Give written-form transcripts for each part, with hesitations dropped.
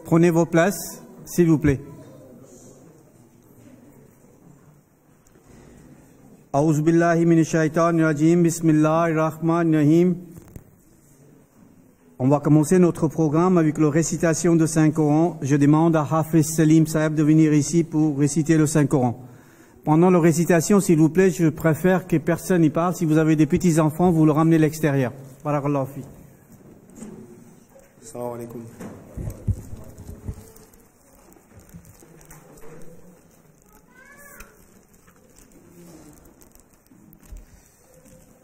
Prenez vos places, s'il vous plaît. A'ouz billahi minash shaitanir rajim, bismillahir rahmanir rahim. On va commencer notre programme avec la récitation de Saint-Coran. Je demande à Hafiz Salim Saeb de venir ici pour réciter le Saint-Coran. Pendant la récitation, s'il vous plaît, je préfère que personne n'y parle. Si vous avez des petits-enfants, vous le ramenez à l'extérieur. Barakallahu fi. Assalamu alaikum.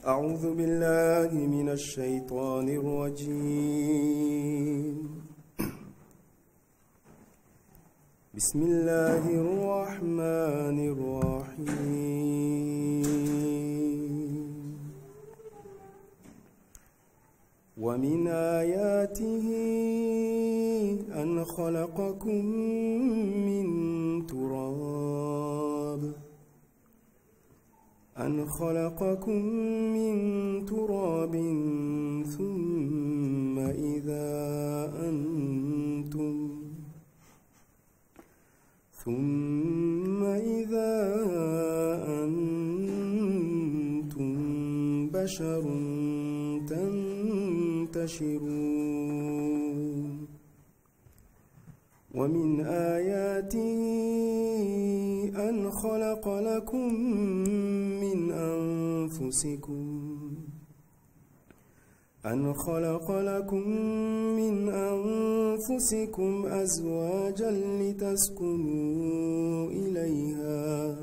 أعوذ بالله من الشيطان الرجيم. بسم الله الرحمن الرحيم. ومن آياته أن خلقكم من تراب ثم إذا أنتم بشر تنتشرون. ومن آياته أن خلق لكم من أنفسكم أزواجا لتسكنوا إليها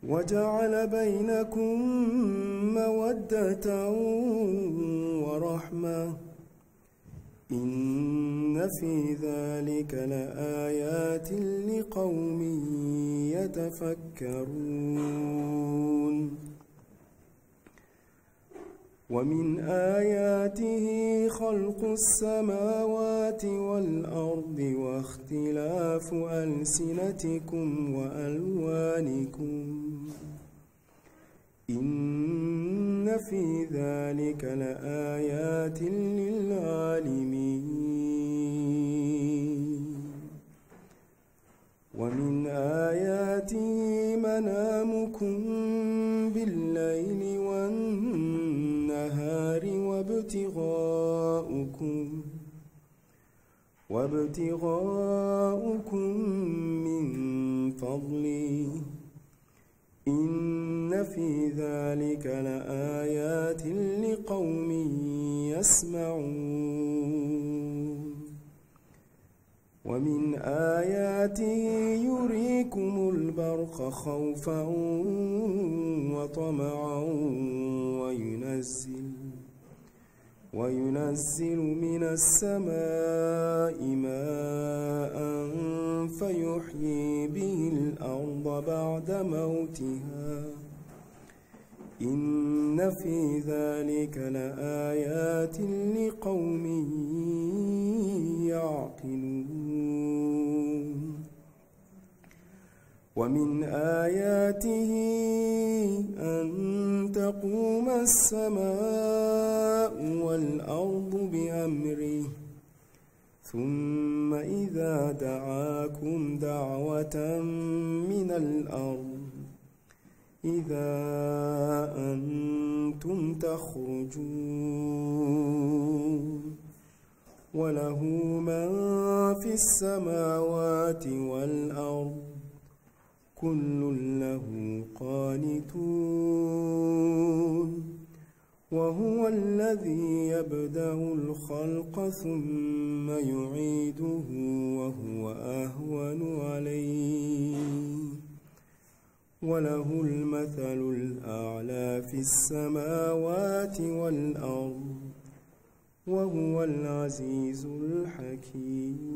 وجعل بينكم مودة ورحمة إن في ذلك لآيات لقوم يتفكرون. ومن آياته خلق السماوات والأرض واختلاف ألسنتكم وألوانكم إن في ذلك لآيات للعالمين. ومن آياته منامكم بالليل والنهار وابتغاؤكم من فضله إن في ذلك لآيات لقوم يسمعون. ومن آياته يريكم البرق خوفا وطمعا وينزل من السماء ماء فيحيي به الأرض بعد موتها إن في ذلك لآيات لقوم يعقلون. ومن آياته أن تقوم السماء والأرض بأمره ثم إذا دعاكم دعوة من الأرض إذا أنتم تخرجون. وله من في السماوات والأرض كل له قانتون. وهو الذي يبدأ الخلق ثم يعيده وهو أهون عليه وله المثل الأعلى في السماوات والأرض وهو العزيز الحكيم.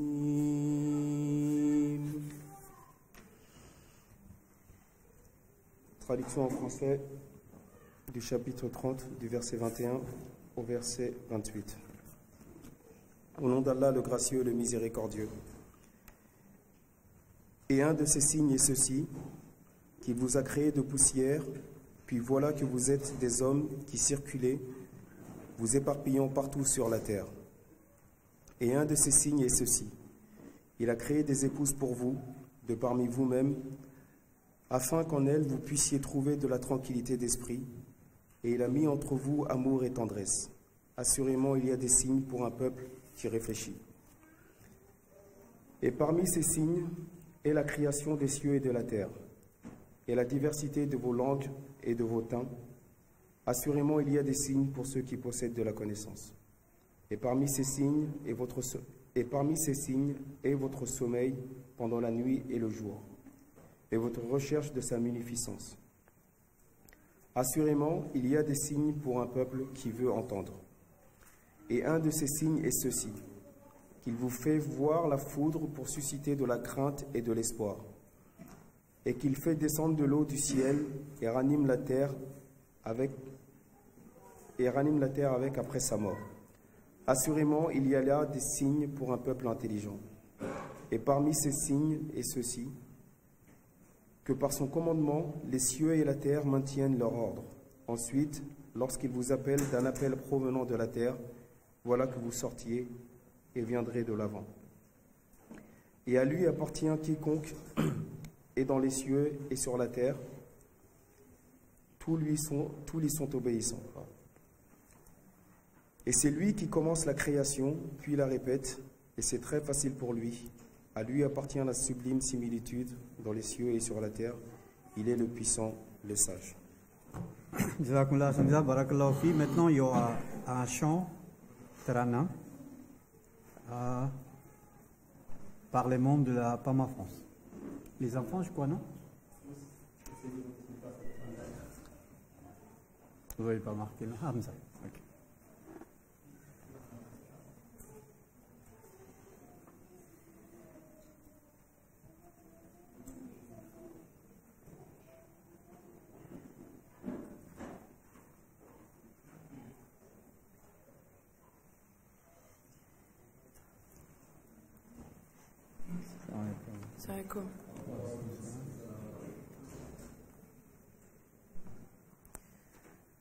Traduction en français du chapitre 30, du verset 21 au verset 28. Au nom d'Allah, le gracieux, le miséricordieux. Et un de ces signes est ceci, qu'il vous a créé de poussière, puis voilà que vous êtes des hommes qui circulez, vous éparpillant partout sur la terre. Et un de ces signes est ceci. Il a créé des épouses pour vous, de parmi vous-mêmes, afin qu'en elles vous puissiez trouver de la tranquillité d'esprit, et il a mis entre vous amour et tendresse. Assurément, il y a des signes pour un peuple qui réfléchit. Et parmi ces signes est la création des cieux et de la terre, et la diversité de vos langues et de vos teints. Assurément, il y a des signes pour ceux qui possèdent de la connaissance. Et parmi ces signes est votre sommeil pendant la nuit et le jour, et votre recherche de sa munificence. Assurément, il y a des signes pour un peuple qui veut entendre. Et un de ces signes est ceci, qu'il vous fait voir la foudre pour susciter de la crainte et de l'espoir, et qu'il fait descendre de l'eau du ciel et ranime la terre avec après sa mort. Assurément, il y a là des signes pour un peuple intelligent. Et parmi ces signes est ceci, que par son commandement, les cieux et la terre maintiennent leur ordre. Ensuite, lorsqu'il vous appelle d'un appel provenant de la terre, voilà que vous sortiez et viendrez de l'avant. Et à lui appartient quiconque est dans les cieux et sur la terre, tous lui sont obéissants. Et c'est lui qui commence la création, puis la répète, et c'est très facile pour lui. À lui appartient la sublime similitude dans les cieux et sur la terre. Il est le puissant, le sage. Maintenant, il y aura un chant, Tarana, par les membres de la PARMA France. Les enfants, je crois, non? Vous ne voyez pas marquer, non? Hamza. Ok. عليكم.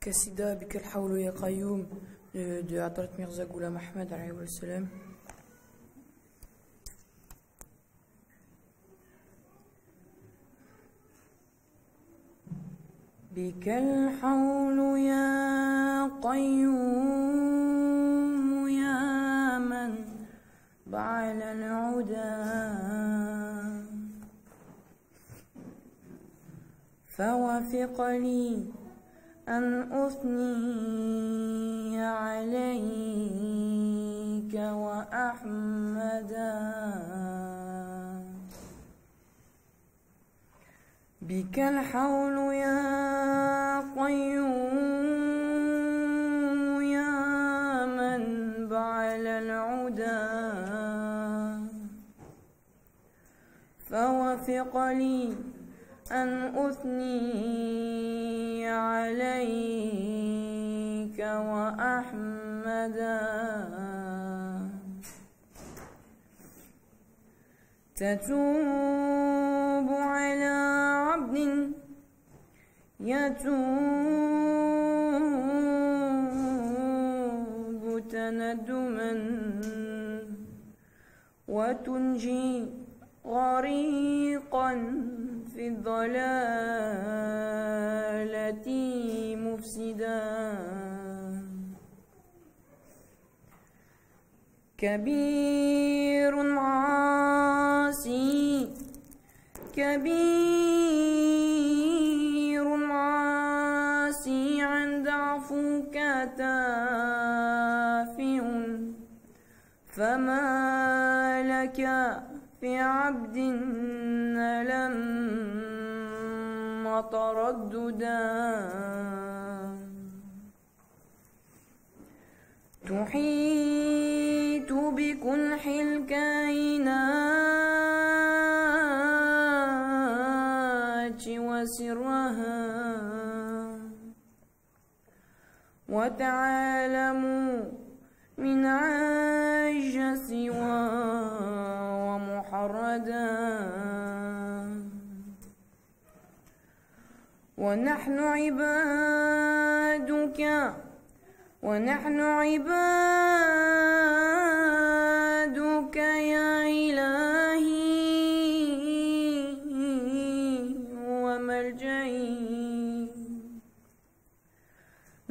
كسيدة بك الحول يا قيوم de Hadrat Mirza Ghulam Ahmad alayhi salam. بك الحول يا قيوم يا من بعل العدا فوافق لي أن أثني عليك وأحمدا بك الحول يا قيوم يا من بعل العدا فوافق لي أن أثني عليك وأحمدا تتوب على عبد يتوب تندما وتنجي غريقا في الضلالة مفسدا كبير عاصي كبير عاصي عند عفوك تافه فما لك في عبد لم ترددا تحيط بكنح الكائنات وسرها وتعالم من عجز ومحردا ونحن عبادك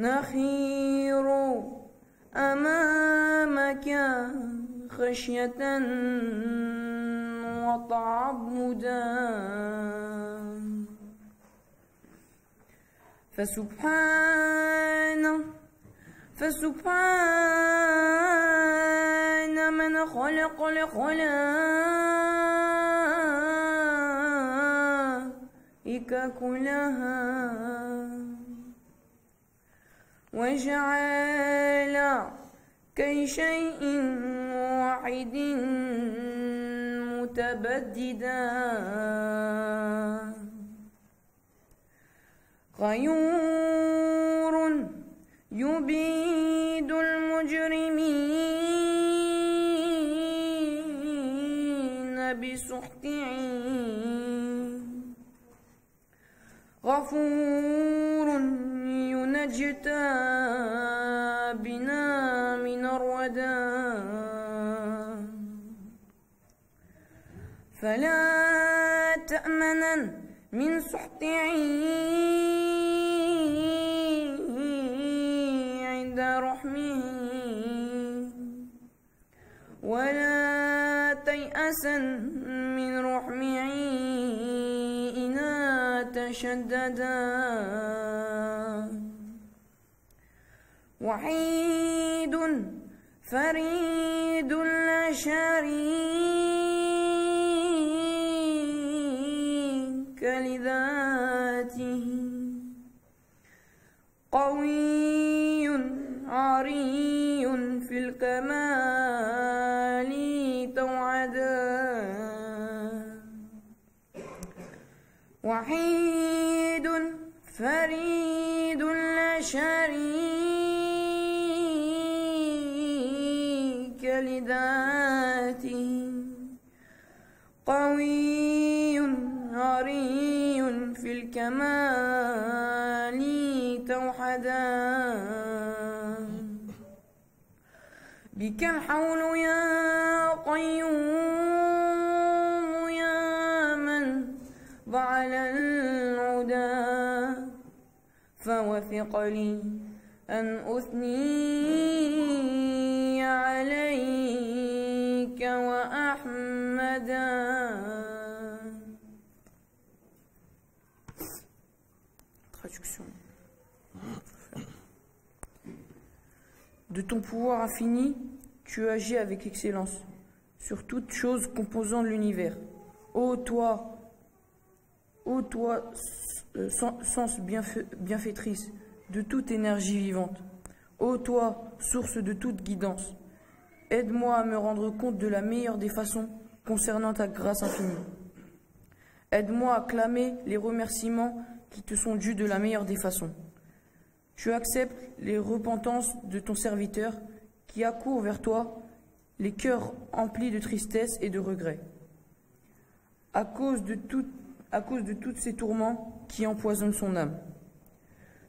نخير أمامك خشية وتعبدا فسبحان من خلق الخلائق كلها وجعل كي شيء واحد متبددا غيور يبيد المجرمين بسحت غفور ينجتا بنا من الردى فلا تأمنا من سحت عند رحمه ولا تيأسا من رحمه إنا تشددا وحيد فريد لا شريك لذاته قوي عري في الكمال توعدا وحيد فريد لا شريك لذاته قوي عري في الكمال توحدا بك الحول يا قيوم يا من ضعل العدا فوثق لي أن أثني عليك وأحمدا. Traduction. De ton pouvoir infini, tu agis avec excellence sur toute chose composant l'univers. Ô toi, sens bienfaitrice de toute énergie vivante. Ô toi, source de toute guidance, aide-moi à me rendre compte de la meilleure des façons concernant ta grâce infinie. Aide-moi à clamer les remerciements qui te sont dus de la meilleure des façons. Tu acceptes les repentances de ton serviteur qui accourt vers toi, les cœurs emplis de tristesse et de regret. À cause de tous ces tourments qui empoisonnent son âme.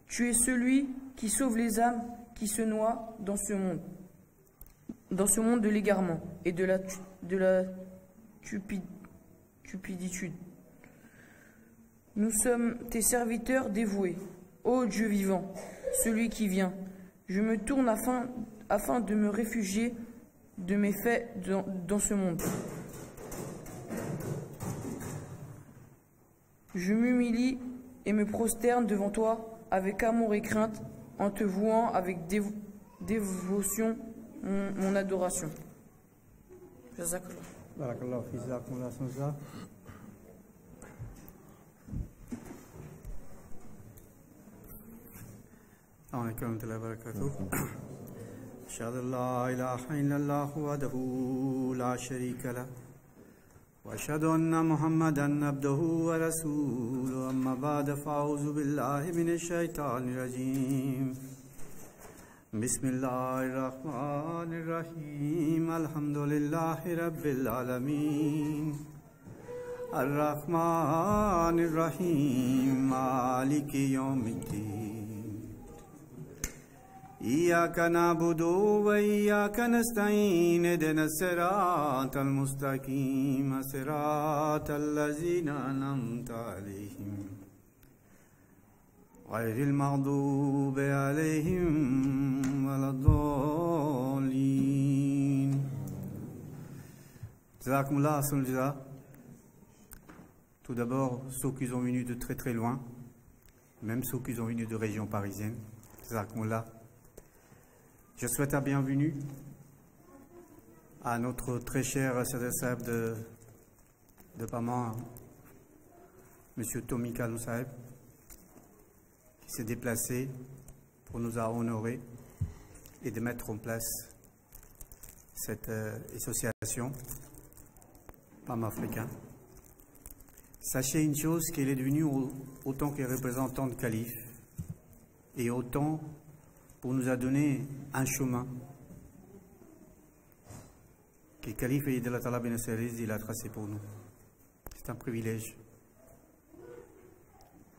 Tu es celui qui sauve les âmes qui se noient dans ce monde de l'égarement et de la cupiditude. Nous sommes tes serviteurs dévoués, ô Dieu vivant, celui qui vient. Je me tourne afin de me réfugier de mes faits dans ce monde. Je m'humilie et me prosterne devant toi avec amour et crainte, en te vouant avec dévotion mon adoration. Jazakallah. Barakallah fi jazakumullah sanza. Assalamu alaikum wa rahmatullahi wa barakatuh. Ashhadu an la ilaha illallah wahdahu la sharika lah wa ashhadu anna Muhammadan abduhu wa rasuluhu amma ba'da fa'udhu billahi minash shaitanir rajim. Bismillahirrahmanirrahim. Alhamdulillahi rabbil alamin. Ar-Rahmanir-Rahim. Maliki yawmiddin. إياك نعبد وإياك نستعين اهدنا الصراط المستقيم صراط الذين أنعمت عليهم غير المغضوب عليهم ولا الضالين. Jazakumullah ahsanul jaza. Tout d'abord, ceux qui sont venus de très très loin, même ceux qui sont venus de région parisienne, Jazakumullah. Je souhaite la bienvenue à notre très cher Sadr de PARMA, M. Tomika Lousaeb, qui s'est déplacé pour nous honorer et de mettre en place cette association Panafricaine. Sachez une chose, qu'elle est devenue autant que représentant de calife et autant pour nous a donné un chemin que le calife et de la Talab il a tracé pour nous. C'est un privilège.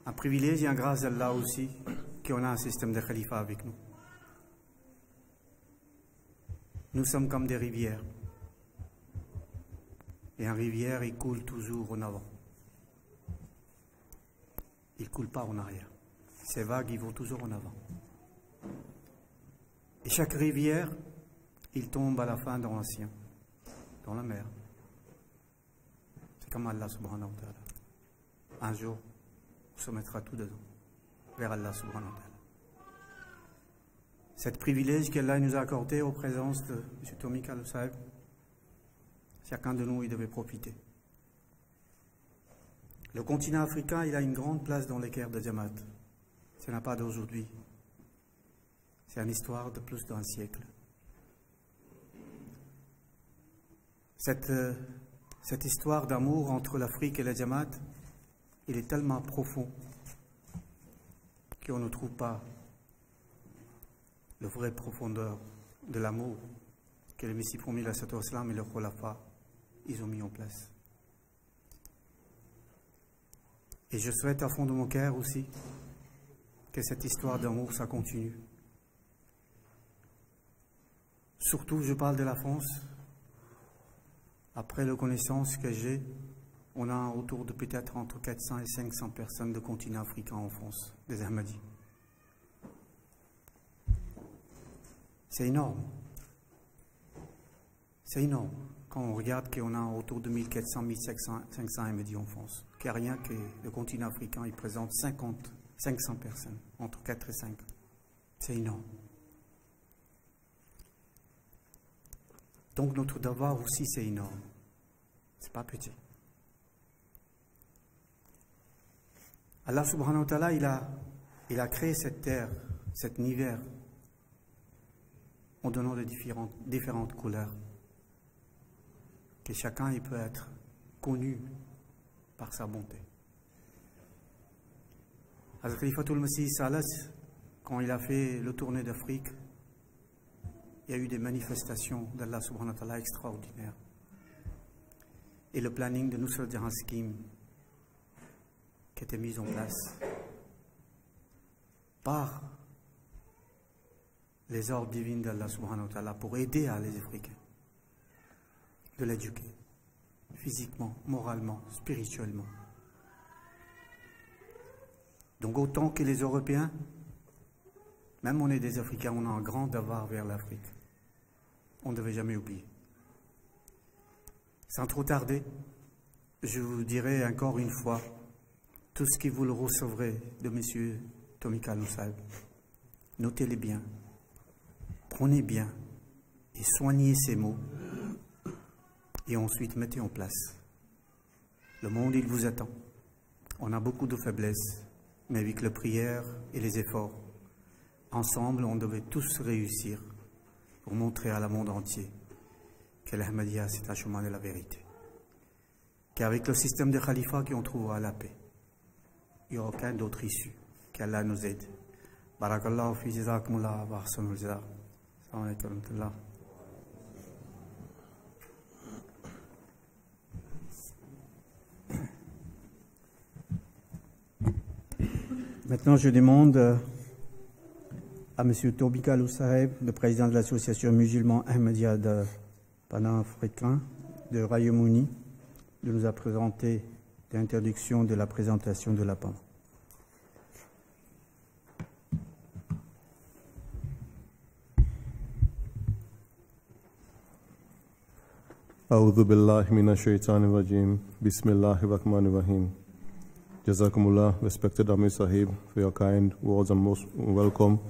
Un privilège et un grâce d'Allah aussi qu'on a un système de khalifa avec nous. Nous sommes comme des rivières. Et une rivière, il coule toujours en avant. Il ne coule pas en arrière. Ces vagues, ils vont toujours en avant. Et chaque rivière, il tombe à la fin dans l'océan, dans la mer. C'est comme Allah subhanahu wa ta'ala. Un jour, on se mettra tout dedans, vers Allah subhanahu wa ta'ala. Cet privilège qu'Allah nous a accordé en présence de M. Tomika Lousaeb, chacun de nous, il devait profiter. Le continent africain, il a une grande place dans les guerres de Jamaat. Ce n'est pas d'aujourd'hui. C'est une histoire de plus d'un siècle. Cette histoire d'amour entre l'Afrique et la Jamaat, il est tellement profond qu'on ne trouve pas la vraie profondeur de l'amour que le Messie promis la Sato Islam et le Khulafa ils ont mis en place. Et je souhaite à fond de mon cœur aussi que cette histoire d'amour, ça continue. Surtout, je parle de la France. Après la connaissance que j'ai, on a autour de peut-être entre 400 et 500 personnes de continent africain en France, des Ahmadis. C'est énorme. C'est énorme. Quand on regarde qu'on a autour de 1400, 1500 Ahmadis en France, qu'il n'y a rien que le continent africain, il présente 500 personnes, entre 4 et 5. C'est énorme. Donc notre devoir aussi, c'est énorme. C'est pas petit. Allah subhanahu wa ta'ala, il a créé cette terre, cet univers, en donnant de différentes couleurs. Que chacun il peut être connu par sa bonté. Hazrat Khalifatul Masih Salas, quand il a fait le tournée d'Afrique, il y a eu des manifestations d'Allah subhanahu wa ta'ala extraordinaires. Et le planning de Nusrat Jahan Scheme qui était mis en place par les ordres divines d'Allah subhanahu wa ta'ala pour aider les Africains de l'éduquer physiquement, moralement, spirituellement. Donc autant que les Européens, même on est des Africains, on a un grand devoir vers l'Afrique. On ne devait jamais oublier. Sans trop tarder, je vous dirai encore une fois tout ce que vous le recevrez de M. Tomika Lousaeb. Notez-les bien, prenez bien et soignez ces mots et ensuite mettez en place. Le monde, il vous attend. On a beaucoup de faiblesses, mais avec la prière et les efforts, ensemble, on devait tous réussir pour montrer à la monde entier que l'Ahmadiyya, c'est un chemin de la vérité. Qu'avec le système de khalifa, qu'on trouvera la paix. Il n'y a aucun d'autre issue. Qu'Allah nous aide. Barakallahu fi jazakumullah wa ahsanul jaza. Assalamu alaikum wa rahmatullah. Maintenant, je demande à M. Tomika Lousaeb, le président de l'association musulmane Ahmadiyya de Panafricaine de Royaume-Uni, de nous présenter l'introduction de la présentation de la PARMA. أعوذ بالله من الشيطان الرجيم. بسم الله الرحمن الرحيم. Jazakumullah, respected Amir Sahib, for your kind words and most welcome.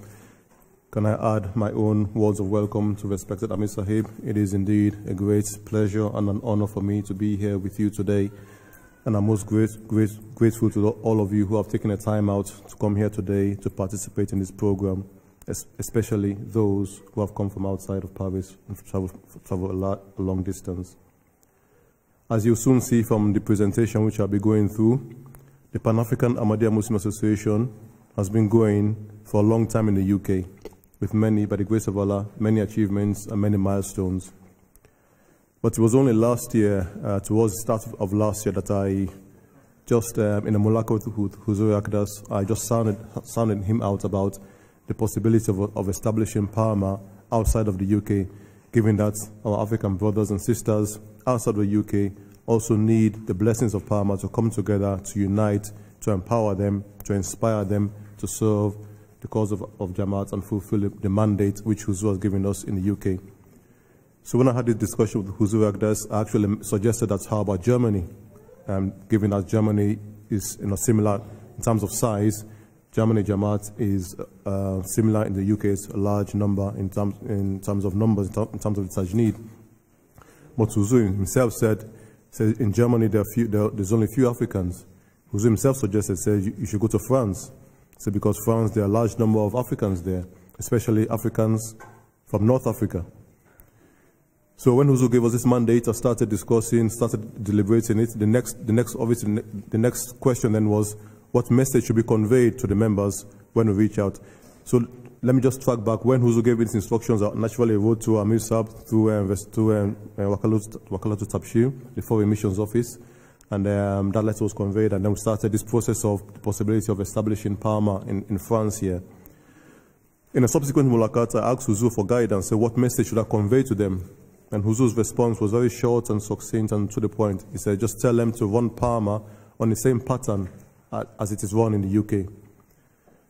Can I add my own words of welcome to respected Amir Sahib? It is indeed a great pleasure and an honor for me to be here with you today. And I'm most grateful to all of you who have taken the time out to come here today to participate in this program, especially those who have come from outside of Paris and travel a long distance. As you'll soon see from the presentation which I'll be going through, the Pan-African Ahmadiyya Muslim Association has been going for a long time in the UK, with many, by the grace of Allah, many achievements and many milestones. But it was only last year, towards the start of last year, that I just, in a mulaka with Huzur Akdas, I just sounded him out about the possibility of establishing PARMA outside of the UK, given that our African brothers and sisters outside the UK also need the blessings of PARMA to come together, to unite, to empower them, to inspire them to serve the cause of Jamaat and fulfill the mandate which Huzur has given us in the UK. So when I had this discussion with Huzur Akdas, I actually suggested that how about Germany? Given that Germany is similar in terms of size, Germany Jamaat is similar in the UK, it's a large number in terms of numbers, in terms of the tajneed. But Huzur himself said in Germany there's only few Africans. Huzur himself suggested, you should go to France. So because France, there are a large number of Africans there, especially Africans from North Africa. So when Huzur gave us this mandate, I started discussing, started deliberating it. The next question then was, what message should be conveyed to the members when we reach out? So let me just track back. When Huzur gave his instructions, I naturally wrote to Amir Sab, to Wakalatu Tabshir, the Foreign Missions Office, and that letter was conveyed, and then we started this process of the possibility of establishing PARMA in France here. In a subsequent mulakat, I asked Huzur for guidance, so what message should I convey to them? And Huzur's response was very short and succinct and to the point. He said, just tell them to run PARMA on the same pattern as it is run in the UK.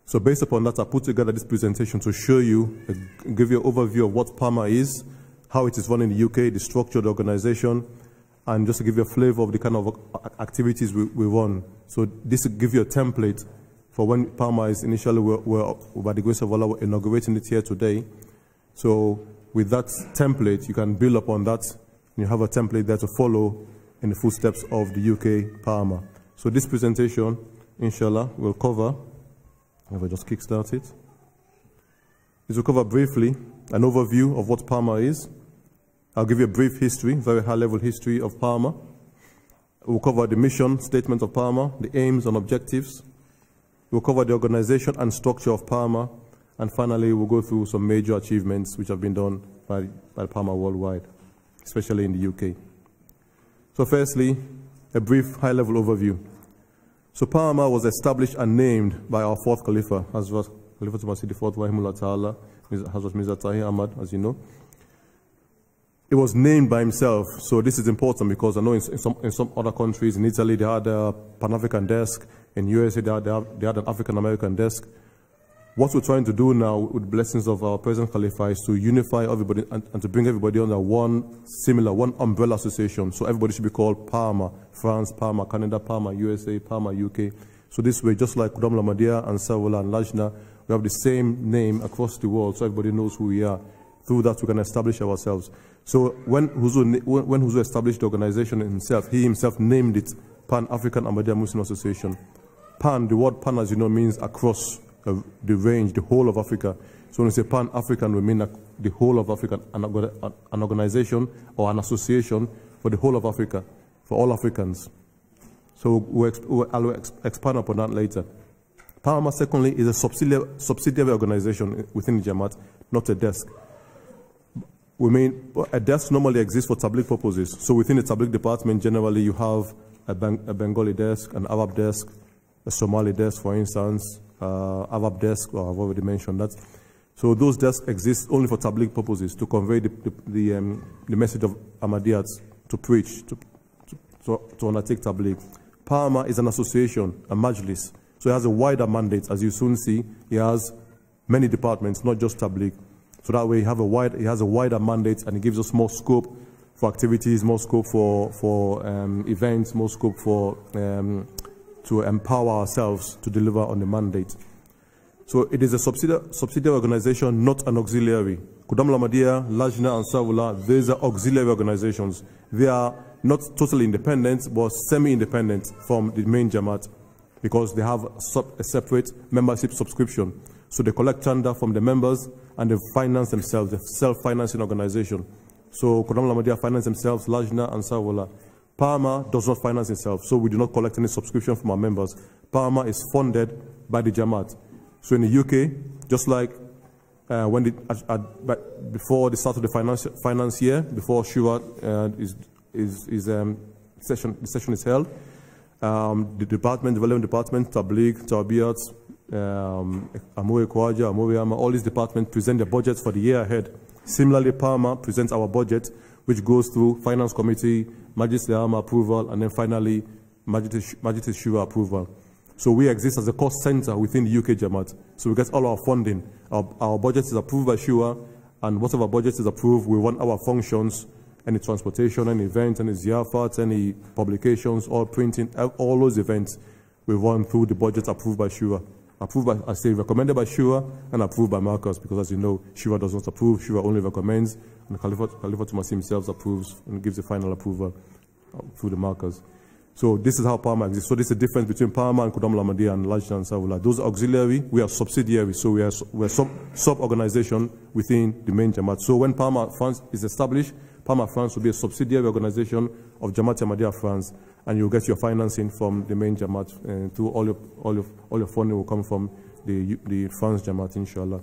So based upon that, I put together this presentation to show you, give you an overview of what PARMA is, how it is run in the UK, the structure of the organization, and just to give you a flavor of the kind of activities we run. So this will give you a template for when PARMA is initially, we're by the grace of Allah, we're inaugurating it here today. So with that template, you can build upon that, and you have a template there to follow in the footsteps of the UK PARMA. So this presentation, inshallah, will cover, if I just kickstart it, will cover briefly an overview of what PARMA is. I'll give you a brief history, very high-level history of PARMA. We'll cover the mission statement of PARMA, the aims and objectives. We'll cover the organization and structure of PARMA. And finally, we'll go through some major achievements which have been done by PARMA worldwide, especially in the UK. So firstly, a brief high-level overview. So PARMA was established and named by our fourth Khalifa, Hazrat Khalifa Masih IV Rahimullah Ta'ala, Hazrat Mirza Tahir Ahmad, as you know. It was named by himself, so this is important because I know in some other countries, in Italy, they had a Pan-African desk, in USA, they had an African-American desk. What we're trying to do now with the blessings of our present Khalifa is to unify everybody and to bring everybody under one umbrella association. So everybody should be called PARMA, France, PARMA, Canada, PARMA, USA, PARMA, UK. So this way, just like Qudam Ahmadiyya and Sarwala and Lajna, we have the same name across the world so everybody knows who we are. Through that, we can establish ourselves. So when Huzur established the organization himself, he himself named it Pan-African Ahmadiyya Muslim Association. Pan, the word Pan, as you know, means across the range, the whole of Africa. So when we say Pan-African, we mean the whole of Africa, an organization or an association for the whole of Africa, for all Africans. So I'll expand upon that later. PARMA, secondly, is a subsidiary organization within the Jamaat, not a desk. We mean a desk normally exists for Tabligh purposes. So within the Tabligh department, generally you have a Bengali desk, an Arab desk, a Somali desk, for instance, Arab desk, or I've already mentioned that. So those desks exist only for Tabligh purposes, to convey the message of Ahmadiyyat, to preach, to undertake Tabligh. PARMA is an association, a majlis. So it has a wider mandate. As you soon see, it has many departments, not just Tabligh. So that way it has a wider mandate and it gives us more scope activities, more scope for events, more scope for to empower ourselves to deliver on the mandate. So it is a subsidiary organization, not an auxiliary. Kudam Ahmadiyya, Lajna and Savula, these are auxiliary organizations. They are not totally independent, but semi-independent from the main Jamaat, because they have a separate membership subscription. So they collect chanda from the members and they finance themselves, a self-financing organization. So Kudam Ahmadiyya finance themselves, Lajna and Savula. PARMA does not finance itself, so we do not collect any subscription from our members. PARMA is funded by the Jamaat. So in the UK, just like before the start of the finance year, before Shura the session is held, the development department, Tabligh, Tarbiyat, Amuri Kwaja, Amuri Ama, all these departments present their budgets for the year ahead. Similarly, PARMA presents our budget, which goes through Finance Committee, Majlis Ama approval, and then finally Majlis Shura approval. So we exist as a cost center within the UK Jamaat. So we get all our funding. Our budget is approved by Shura, and whatever budget is approved, we run our functions, any transportation, any event, any ziyafat, any publications, all printing, all those events, we run through the budget approved by Shura. Approved by, I say, recommended by Shura and approved by Marcus, because as you know, Shura does not approve, Shura only recommends, and Khalifa Tumasi himself approves and gives the final approval through the Marcus. So this is how PARMA exists. So this is the difference between PARMA and Kudam Ahmadiyya and Lajna and Savula. Those are auxiliary, we are subsidiary, so we are sub-organization within the main Jamaat. So when PARMA France is established, PARMA France will be a subsidiary organization of Ahmadiyya France, and you'll get your financing from the main Jamaat, and through all your funding will come from the France Jamaat, inshallah.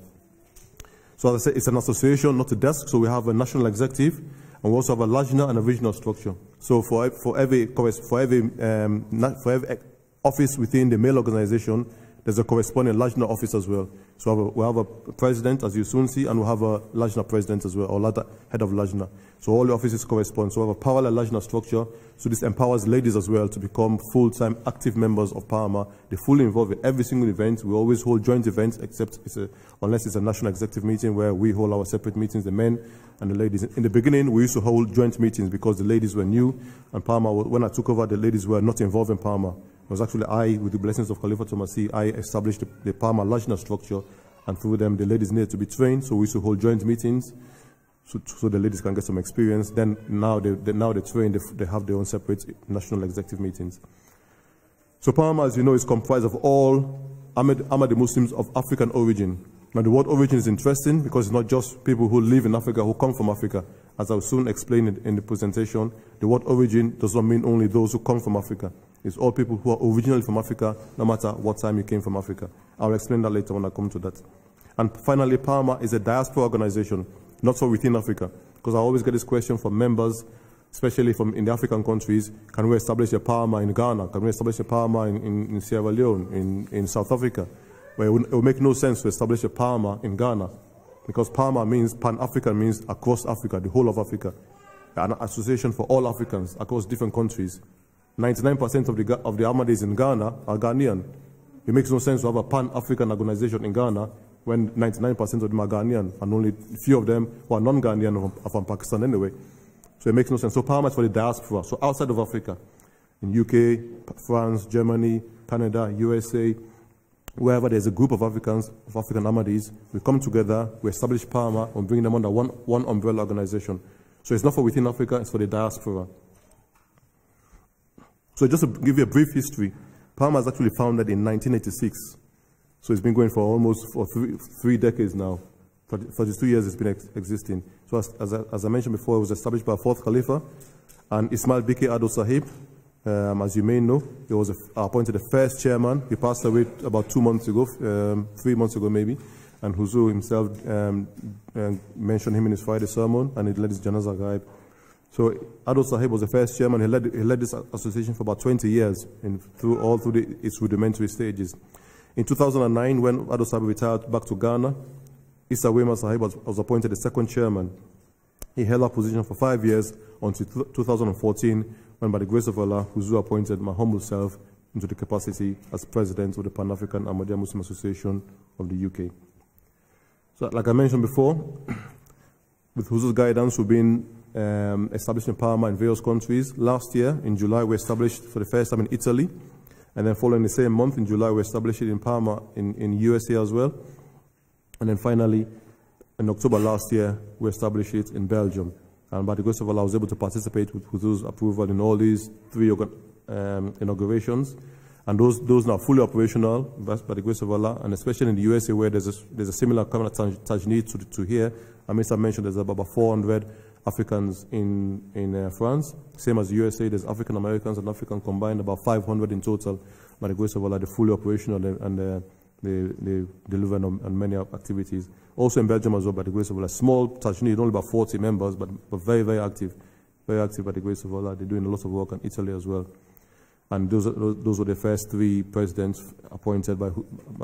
So as I said, it's an association, not a desk. So we have a national executive, and we also have a Lajna and a regional structure. So for every office within the male organization, there's a corresponding Lajna office as well. So we have a president, as you soon see, and we have a Lajna president as well, or head of Lajna. So all the offices correspond. So we have a parallel Lajna structure. So this empowers ladies as well to become full-time active members of PARMA. They're fully involved in every single event. We always hold joint events, except unless it's a national executive meeting where we hold our separate meetings, the men and the ladies. In the beginning, we used to hold joint meetings because the ladies were new, and PARMA, when I took over, the ladies were not involved in PARMA. It was actually I, with the blessings of Khalifa Tumasi, I established the PARMA Lajna structure, and through them, the ladies needed to be trained, so we used to hold joint meetings so the ladies can get some experience. Then now they're trained, they have their own separate national executive meetings. So PARMA, as you know, is comprised of all Ahmadi Muslims of African origin. Now the word origin is interesting because it's not just people who live in Africa, who come from Africa. As I'll soon explain in the presentation, the word origin does not mean only those who come from Africa. It's all people who are originally from Africa, no matter what time you came from Africa. I'll explain that later when I come to that. And finally, PARMA is a diaspora organization, not for within Africa. Because I always get this question from members, especially in the African countries: can we establish a PARMA in Ghana? Can we establish a PARMA in Sierra Leone, in South Africa? Well, it would make no sense to establish a PARMA in Ghana, because PARMA means, Pan-African means across Africa, the whole of Africa. An association for all Africans across different countries. 99% of the Ahmadis in Ghana are Ghanaian. It makes no sense to have a Pan-African organization in Ghana when 99% of them are Ghanaian, and only a few of them who are non-Ghanaian are from Pakistan anyway. So it makes no sense. So PARMA is for the diaspora, so outside of Africa, in UK, France, Germany, Canada, USA, wherever there's a group of Africans, of African Ahmadis, we come together, we establish PARMA, and bring them under one umbrella organization. So it's not for within Africa, it's for the diaspora. So just to give you a brief history, PARMA was actually founded in 1986. So it's been going for almost three decades now. 32 years it's been existing. So as I mentioned before, it was established by 4th Khalifa, and Ismail Biki Ado Sahib, as you may know, he was appointed the first chairman. He passed away about 2 months ago, 3 months ago maybe, and Huzur himself mentioned him in his Friday sermon, and he led his Janazah Ghaib. So Ado Sahib was the first chairman. He led this association for about 20 years through its rudimentary stages. In 2009, when Ado Sahib retired back to Ghana, Issa Wema Sahib was appointed the second chairman. He held that position for 5 years until 2014, when by the grace of Allah, Huzur appointed my humble self into the capacity as president of the Pan-African Ahmadiyya Muslim Association of the UK. So like I mentioned before, with Huzur's guidance, we've been establishing PARMA in various countries. Last year, in July, we established for the first time in Italy. And then following the same month, in July, we established it in PARMA in USA as well. And then finally, in October last year, we established it in Belgium. And by the grace of Allah, I was able to participate with Huzour's approval in all these 3 inaugurations. And those now fully operational, by the grace of Allah, and especially in the USA where there's a similar kind of tajneed to here. I mentioned there's about 400 Africans in France. Same as the USA, there's African Americans and African combined, about 500 in total. By the grace of Allah, they're fully operational and they deliver on many activities. Also in Belgium as well, by the grace of Allah, small tajneed, only about 40 members, but very, very active. Very active by the grace of Allah. They're doing a lot of work in Italy as well. And those were the first 3 presidents appointed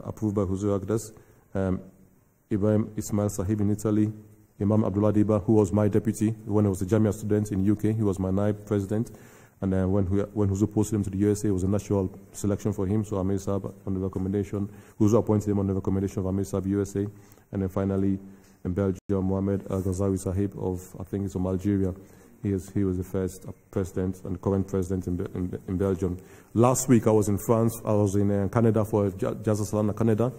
approved by Huzour Agdas. Ibrahim Ismail Sahib in Italy, Imam Abdullah Diba, who was my deputy when I was a Jamia student in UK. He was my naib president. And then when Huzour posted him to the USA, it was a natural selection for him. So Amir Saab on the recommendation. Huzour appointed him on the recommendation of Amir Saab USA. And then finally, in Belgium, Mohamed Al-Ghazawi Sahib of, I think it's from Algeria. He was the first president and current president in Belgium. Last week I was in France. I was in Canada for Jazza Salana, Canada.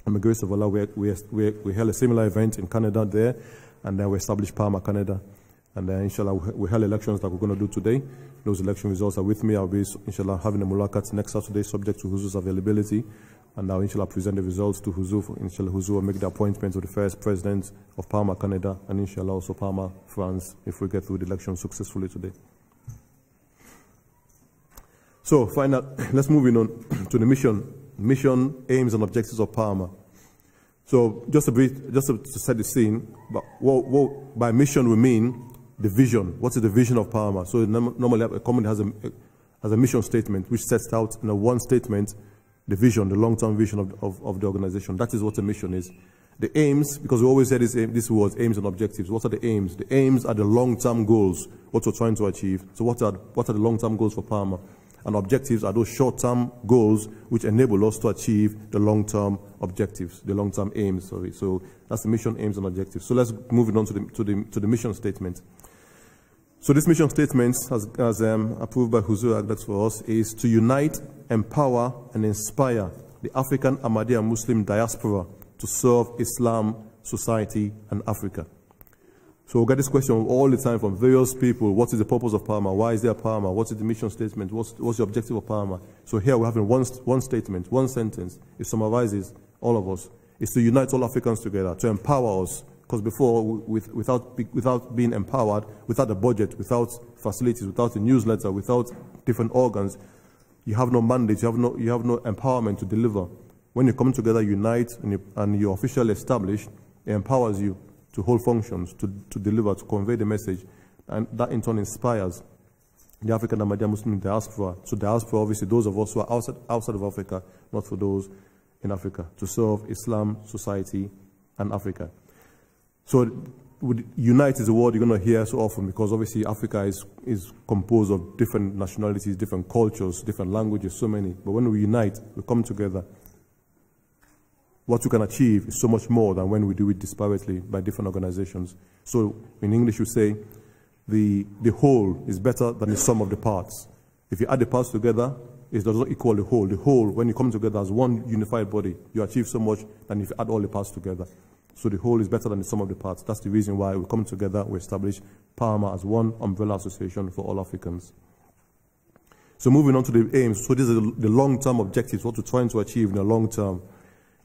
And by the grace of Allah, we held a similar event in Canada there, and then we established PARMA Canada. And then inshallah we held elections that we're going to do today. Those election results are with me. I'll be inshallah having a mulakat next Saturday, subject to Huzour's availability. And now inshallah present the results to Huzour. Inshallah Huzour will make the appointment of the first president of PARMA Canada, and inshallah also PARMA France if we get through the election successfully today. So let's move on to the mission, aims and objectives of PARMA. So just to set the scene, but what by mission we mean the vision. What is the vision of PARMA? So normally a company has a mission statement which sets out in a one statement the vision, the long-term vision of the organization. That is what a mission is. The aims, because we always say this word, aims and objectives. What are the aims? The aims are the long-term goals, what we're trying to achieve. So what are the long-term goals for PARMA? And objectives are those short-term goals which enable us to achieve the long-term objectives, the long-term aims, sorry. So that's the mission, aims, and objectives. So let's move on to the mission statement. So this mission statement, as approved by Huzour Agdas for us, is to unite, empower, and inspire the African Ahmadiyya Muslim diaspora to serve Islam, society, and Africa. So we get this question all the time from various people. What is the purpose of PARMA? Why is there PARMA? What is the mission statement? What's the objective of PARMA? So here we're having one statement, one sentence. It summarizes all of us. It's to unite all Africans together, to empower us. Because before, without being empowered, without a budget, without facilities, without a newsletter, without different organs, you have no mandate, you have no empowerment to deliver. When you come together, unite, and you're officially established, it empowers you to hold functions, to deliver, to convey the message. And that in turn inspires the African Ahmadiyya Muslim diaspora. So diaspora, obviously, those of us who are outside of Africa, not for those in Africa, to serve Islam, society, and Africa. So unite is a word you're going to hear so often because obviously Africa is composed of different nationalities, different cultures, different languages, so many. But when we unite, we come together, what we can achieve is so much more than when we do it disparately by different organizations. So in English you say, the whole is better than the sum of the parts. If you add the parts together, it does not equal the whole. The whole, when you come together as one unified body, you achieve so much than if you add all the parts together. So the whole is better than the sum of the parts. That's the reason why we come together, we establish PARMA as one umbrella association for all Africans. So moving on to the aims. So these are the long-term objectives, what we're trying to achieve in the long term.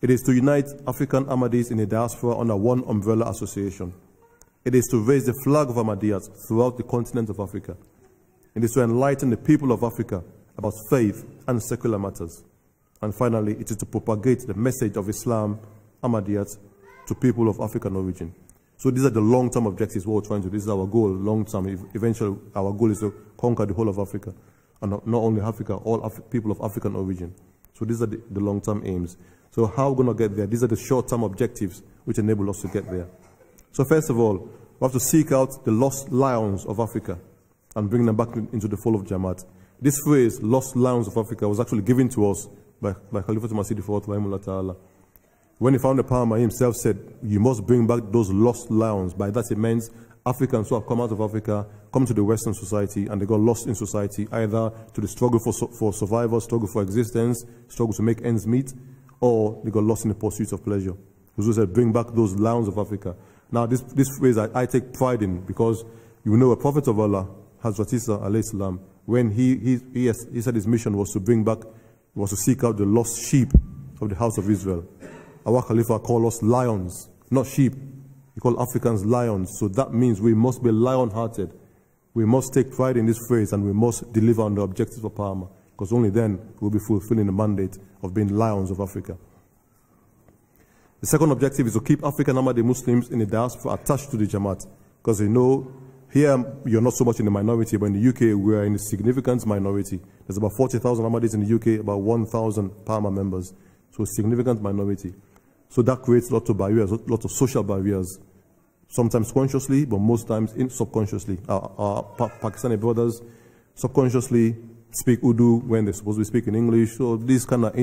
It is to unite African Ahmadis in the diaspora under one umbrella association. It is to raise the flag of Ahmadiyyat throughout the continent of Africa. It is to enlighten the people of Africa about faith and secular matters. And finally, it is to propagate the message of Islam, Ahmadiyyat, to people of African origin. So these are the long-term objectives what we're trying to do. This is our goal, long-term. Eventually, our goal is to conquer the whole of Africa. And not only Africa, all people of African origin. So these are the long-term aims. So how are we going to get there? These are the short-term objectives which enable us to get there. So first of all, we have to seek out the lost lions of Africa and bring them back into the fold of Jamaat. This phrase, lost lions of Africa, was actually given to us by Khalifatul Masih IV, Rahimahullah Ta'ala. When he founded PARMA, he himself said, you must bring back those lost lions. By that it means Africans who have come out of Africa, come to the Western society, and they got lost in society, either to the struggle for survival, struggle for existence, struggle to make ends meet, or they got lost in the pursuit of pleasure. Huzu said, bring back those lions of Africa. Now, this phrase I take pride in, because you know a prophet of Allah, Hazrat Isa alayhi salam, when he said his mission was to bring back, was to seek out the lost sheep of the house of Israel. Our Khalifa called us lions, not sheep. He called Africans lions. So that means we must be lion-hearted. We must take pride in this phrase, and we must deliver on the objectives of PARMA, because only then we'll be fulfilling the mandate of being lions of Africa. The second objective is to keep African Ahmadi Muslims in the diaspora attached to the Jamaat, because you know, here you're not so much in the minority, but in the UK we are in a significant minority. There's about 40,000 Ahmadis in the UK, about 1,000 PARMA members, so a significant minority. So that creates lots of barriers, lots of social barriers, sometimes consciously, but most times subconsciously. Our Pakistani brothers subconsciously speak Urdu when they're supposed to be speaking English. So this kind of,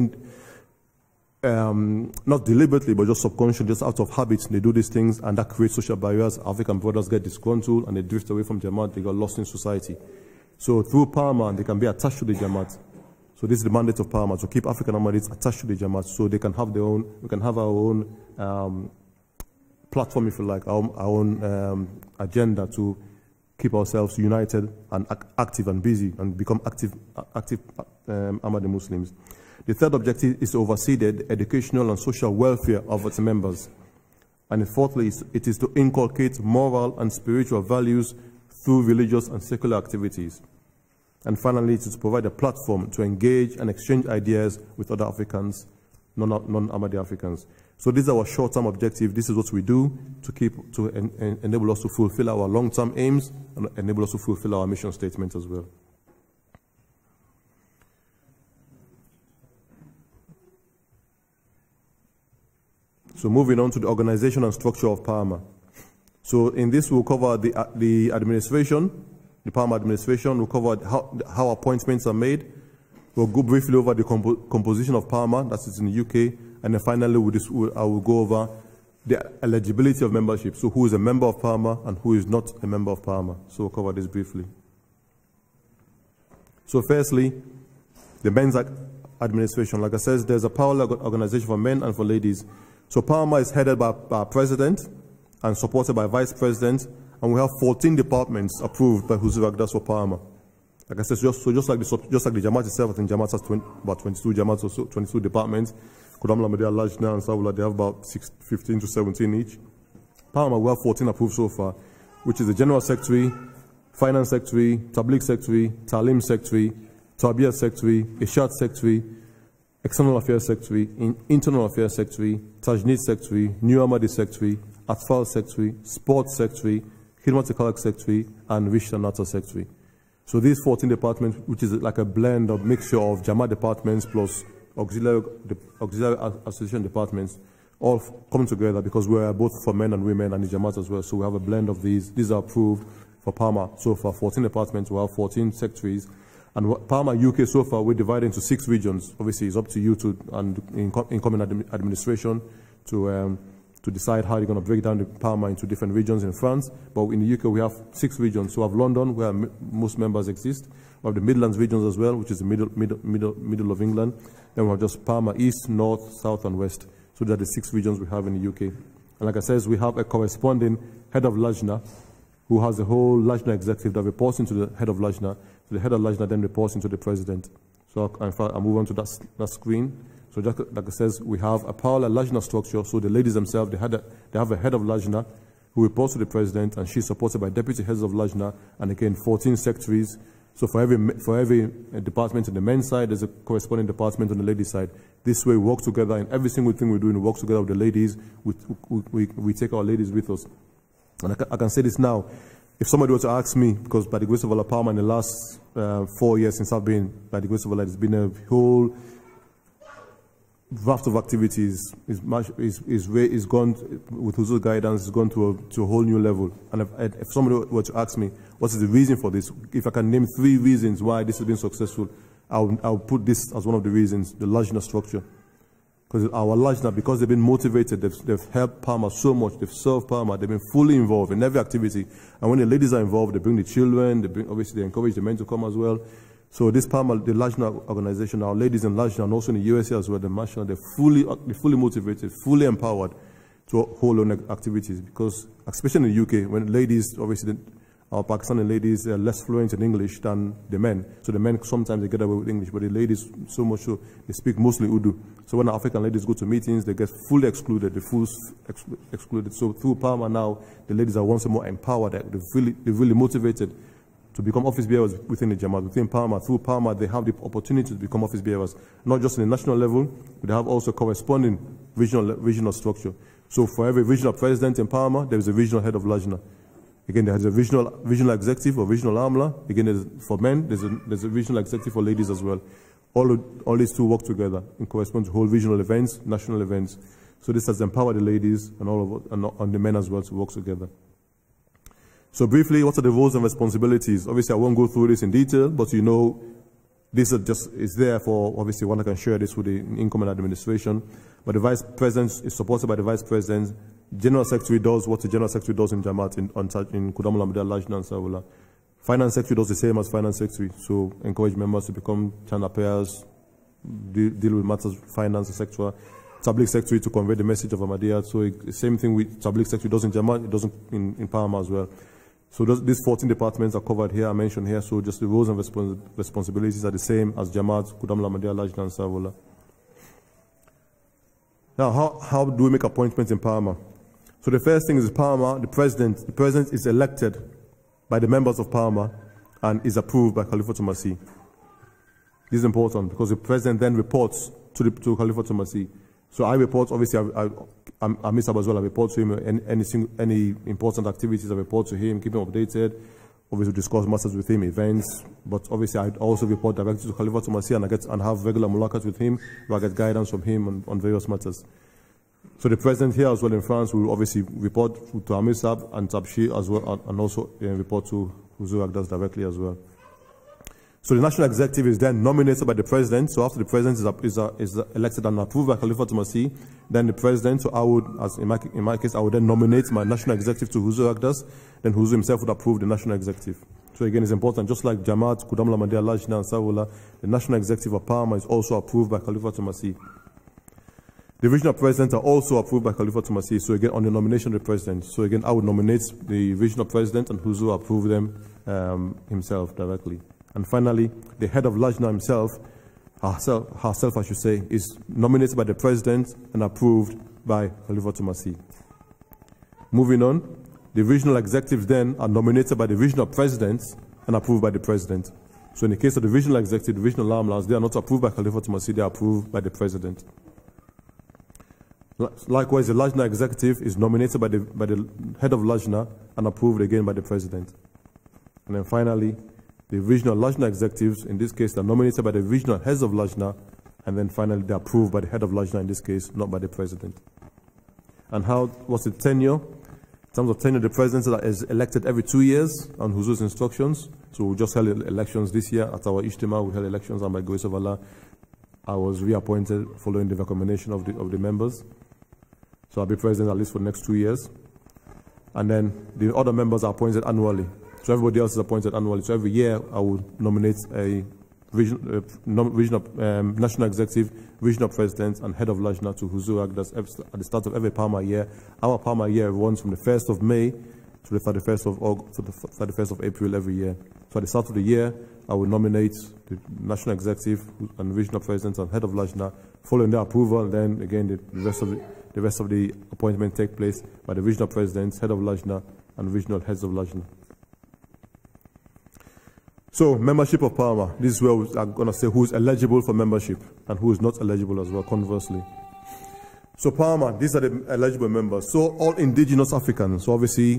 not deliberately, but just subconsciously, just out of habit, they do these things, and that creates social barriers. African brothers get disgruntled, and they drift away from Jamaat, they got lost in society. So through PARMA, they can be attached to the Jamaat. So this is the mandate of PARMA, to keep African Ahmadis attached to the Jamaat, so they can have their own, we can have our own platform, if you like, our own agenda to keep ourselves united and active and busy and become active Ahmadi Muslims. The third objective is to oversee the educational and social welfare of its members. And fourthly, it is to inculcate moral and spiritual values through religious and secular activities. And finally, it is to provide a platform to engage and exchange ideas with other Africans, non-Ahmadi Africans. So this is our short-term objective. This is what we do to enable us to fulfill our long-term aims and enable us to fulfill our mission statement as well. So moving on to the organization and structure of PARMA. So in this we'll cover the administration, the PARMA administration. We'll cover how appointments are made. We'll go briefly over the composition of PARMA, that is in the UK, and then finally I will go over the eligibility of membership. So who is a member of PARMA and who is not a member of PARMA. So we'll cover this briefly. So firstly, the men's administration. Like I said, there's a parallel organization for men and for ladies. So PARMA is headed by our president and supported by vice president, and we have 14 departments approved by Huzur Agdas for PARMA. Like I said, just like the Jamaat itself, I think Jamaat has about 22 Jamaats or so, 22 departments. Kudam Ahmadiyya, Lajna, and Sawula, they have about 15 to 17 each. PARMA, we have 14 approved so far, which is the General Secretary, Finance Secretary, Tabligh Secretary, Talim Secretary, Tarbiyat Secretary, Ishad Secretary, External Affairs Secretary, Internal Affairs Secretary, Tajneed Secretary, New Ahmadi Secretary, Atfal Secretary, Sports Secretary, Khidmat Khalaq Secretary, and Rishta Nata Secretary. So these 14 departments, which is like a blend of mixture of Jamaat departments plus auxiliary association departments, all come together because we are both for men and women and the Jamaat as well. So we have a blend of these. These are approved for PARMA. So for 14 departments, we have 14 secretaries. And PARMA UK so far, we're divided into 6 regions. Obviously, it's up to you to, and incoming administration to decide how you're going to break down the PARMA into different regions in France. But in the UK, we have 6 regions. So we have London, where most members exist. We have the Midlands regions as well, which is the middle of England. Then we have just PARMA East, North, South, and West. So they're the 6 regions we have in the UK. And like I said, we have a corresponding head of Lajna, who has the whole Lajna executive that reports into the head of Lajna. So the head of Lajna then reports into the president. So in fact, I'll move on to that screen. So just like it says, we have a parallel Lajna structure. So the ladies themselves, they have a head of Lajna who reports to the president, and she's supported by deputy heads of Lajna, and again 14 secretaries. So for every department on the men's side, there's a corresponding department on the ladies' side. This way we work together, and every single thing we're doing, we work together with the ladies. We take our ladies with us. And I can say this now. If somebody were to ask me, because by the grace of Allah, PARMA in the last 4 years since I've been, by the grace of Allah, it's been a whole raft of activities. Is gone with Huzur's guidance. It's gone to a whole new level. And if somebody were to ask me, what is the reason for this? If I can name 3 reasons why this has been successful, I'll put this as one of the reasons: the Lajna structure. Because our Lajna, because they've been motivated, they've helped PARMA so much, they've served PARMA, they've been fully involved in every activity. And when the ladies are involved, they bring the children, obviously they encourage the men to come as well. So this PARMA, the Lajna organization, our ladies in Lajna and also in the USA as well, the national, they're fully motivated, fully empowered to hold on activities. Because especially in the UK, when ladies, obviously our Pakistani ladies are less fluent in English than the men. So the men sometimes they get away with English, but the ladies so much so they speak mostly Urdu. So when African ladies go to meetings, they get fully excluded, excluded. So through PARMA now, the ladies are once more empowered, they're really motivated to become office bearers within the Jamaat, within PARMA. Through PARMA, they have the opportunity to become office bearers, not just in the national level, but they have also corresponding regional structure. So for every regional president in PARMA, there is a regional head of Lajna. Again, there's a regional executive or regional amla. Again, for men, there's a regional executive for ladies as well. All these two work together and correspond to whole regional events, national events. So this has empowered the ladies and the men as well to work together. So briefly, what are the roles and responsibilities? Obviously, I won't go through this in detail, but you know, this is there for, obviously, one I can share this with the incoming administration. But the vice president is supported by the vice president. General secretary does what the general secretary does in Jamaat in Kudamul Ahmadiyya, Lajna and Sawula. Finance secretary does the same as finance secretary. So encourage members to become channel affairs, deal with matters of finance, etc. Tabligh secretary to convey the message of Ahmadiyya. So the same thing with Tabligh secretary does in Jamaat, it does in PARMA as well. So these 14 departments are covered here, I mentioned here. So just the roles and responsibilities are the same as Jamaat, Kudamul Ahmadiyya, Lajna and Sawula. Now, how do we make appointments in PARMA? So the first thing is PARMA, the president is elected by the members of PARMA and is approved by Khalifatul Masih. This is important because the president then reports to Khalifatul Masih. So I report, obviously, I miss as well, I report to him any important activities, I report to him, keep him updated, obviously discuss matters with him, events, but obviously I also report directly to Khalifatul Masih and have regular mulaqat with him, where I get guidance from him on various matters. So the president here as well in France will obviously report to Amir Sab and Tabshi as well, and also report to Huzur Agdas directly as well. So the national executive is then nominated by the president. So after the president is elected and approved by Khalifatul Masih, then the president, so I would, as in my case, I would then nominate my national executive to Huzur Agdas, then Huzur himself would approve the national executive. So again, it's important, just like Jamaat, Kudamul Ahmadiyya, Lajna and Sawula, the national executive of PARMA is also approved by Khalifatul Masih. The regional presidents are also approved by Khalifatul Masih. So again, on the nomination of the president. So again, I would nominate the regional president and Huzur approve them himself directly. And finally, the head of Lajna himself, herself I should say, is nominated by the president and approved by Khalifatul Masih. Moving on, the regional executives then are nominated by the regional presidents and approved by the president. So in the case of the regional executive, the regional amlas, they are not approved by Khalifatul Masih, they are approved by the president. Likewise, the Lajna executive is nominated by the head of Lajna and approved again by the president. And then finally, the regional Lajna executives, in this case, are nominated by the regional heads of Lajna, and then finally they're approved by the head of Lajna, in this case, not by the president. And what's the tenure? In terms of tenure, the president is elected every 2 years on Huzur's instructions. So we just held elections this year at our Ijtima. We held elections, and by grace of Allah, I was reappointed following the recommendation of the members. So I'll be president at least for the next 2 years. And then the other members are appointed annually. So everybody else is appointed annually. So every year I will nominate a national executive, regional president, and head of Lajna to Huzur Agdas at the start of every PARMA year. Our PARMA year runs from the 1st of May to the 31st of August, to the 31st of April every year. So at the start of the year, I will nominate the national executive and regional president and head of Lajna. Following their approval, then again the rest of the appointment take place by the regional presidents, head of Lajna, and regional heads of Lajna. So, membership of PARMA. This is where I'm going to say who is eligible for membership and who is not eligible as well, conversely. So, PARMA, these are the eligible members. So, all indigenous Africans. So, obviously,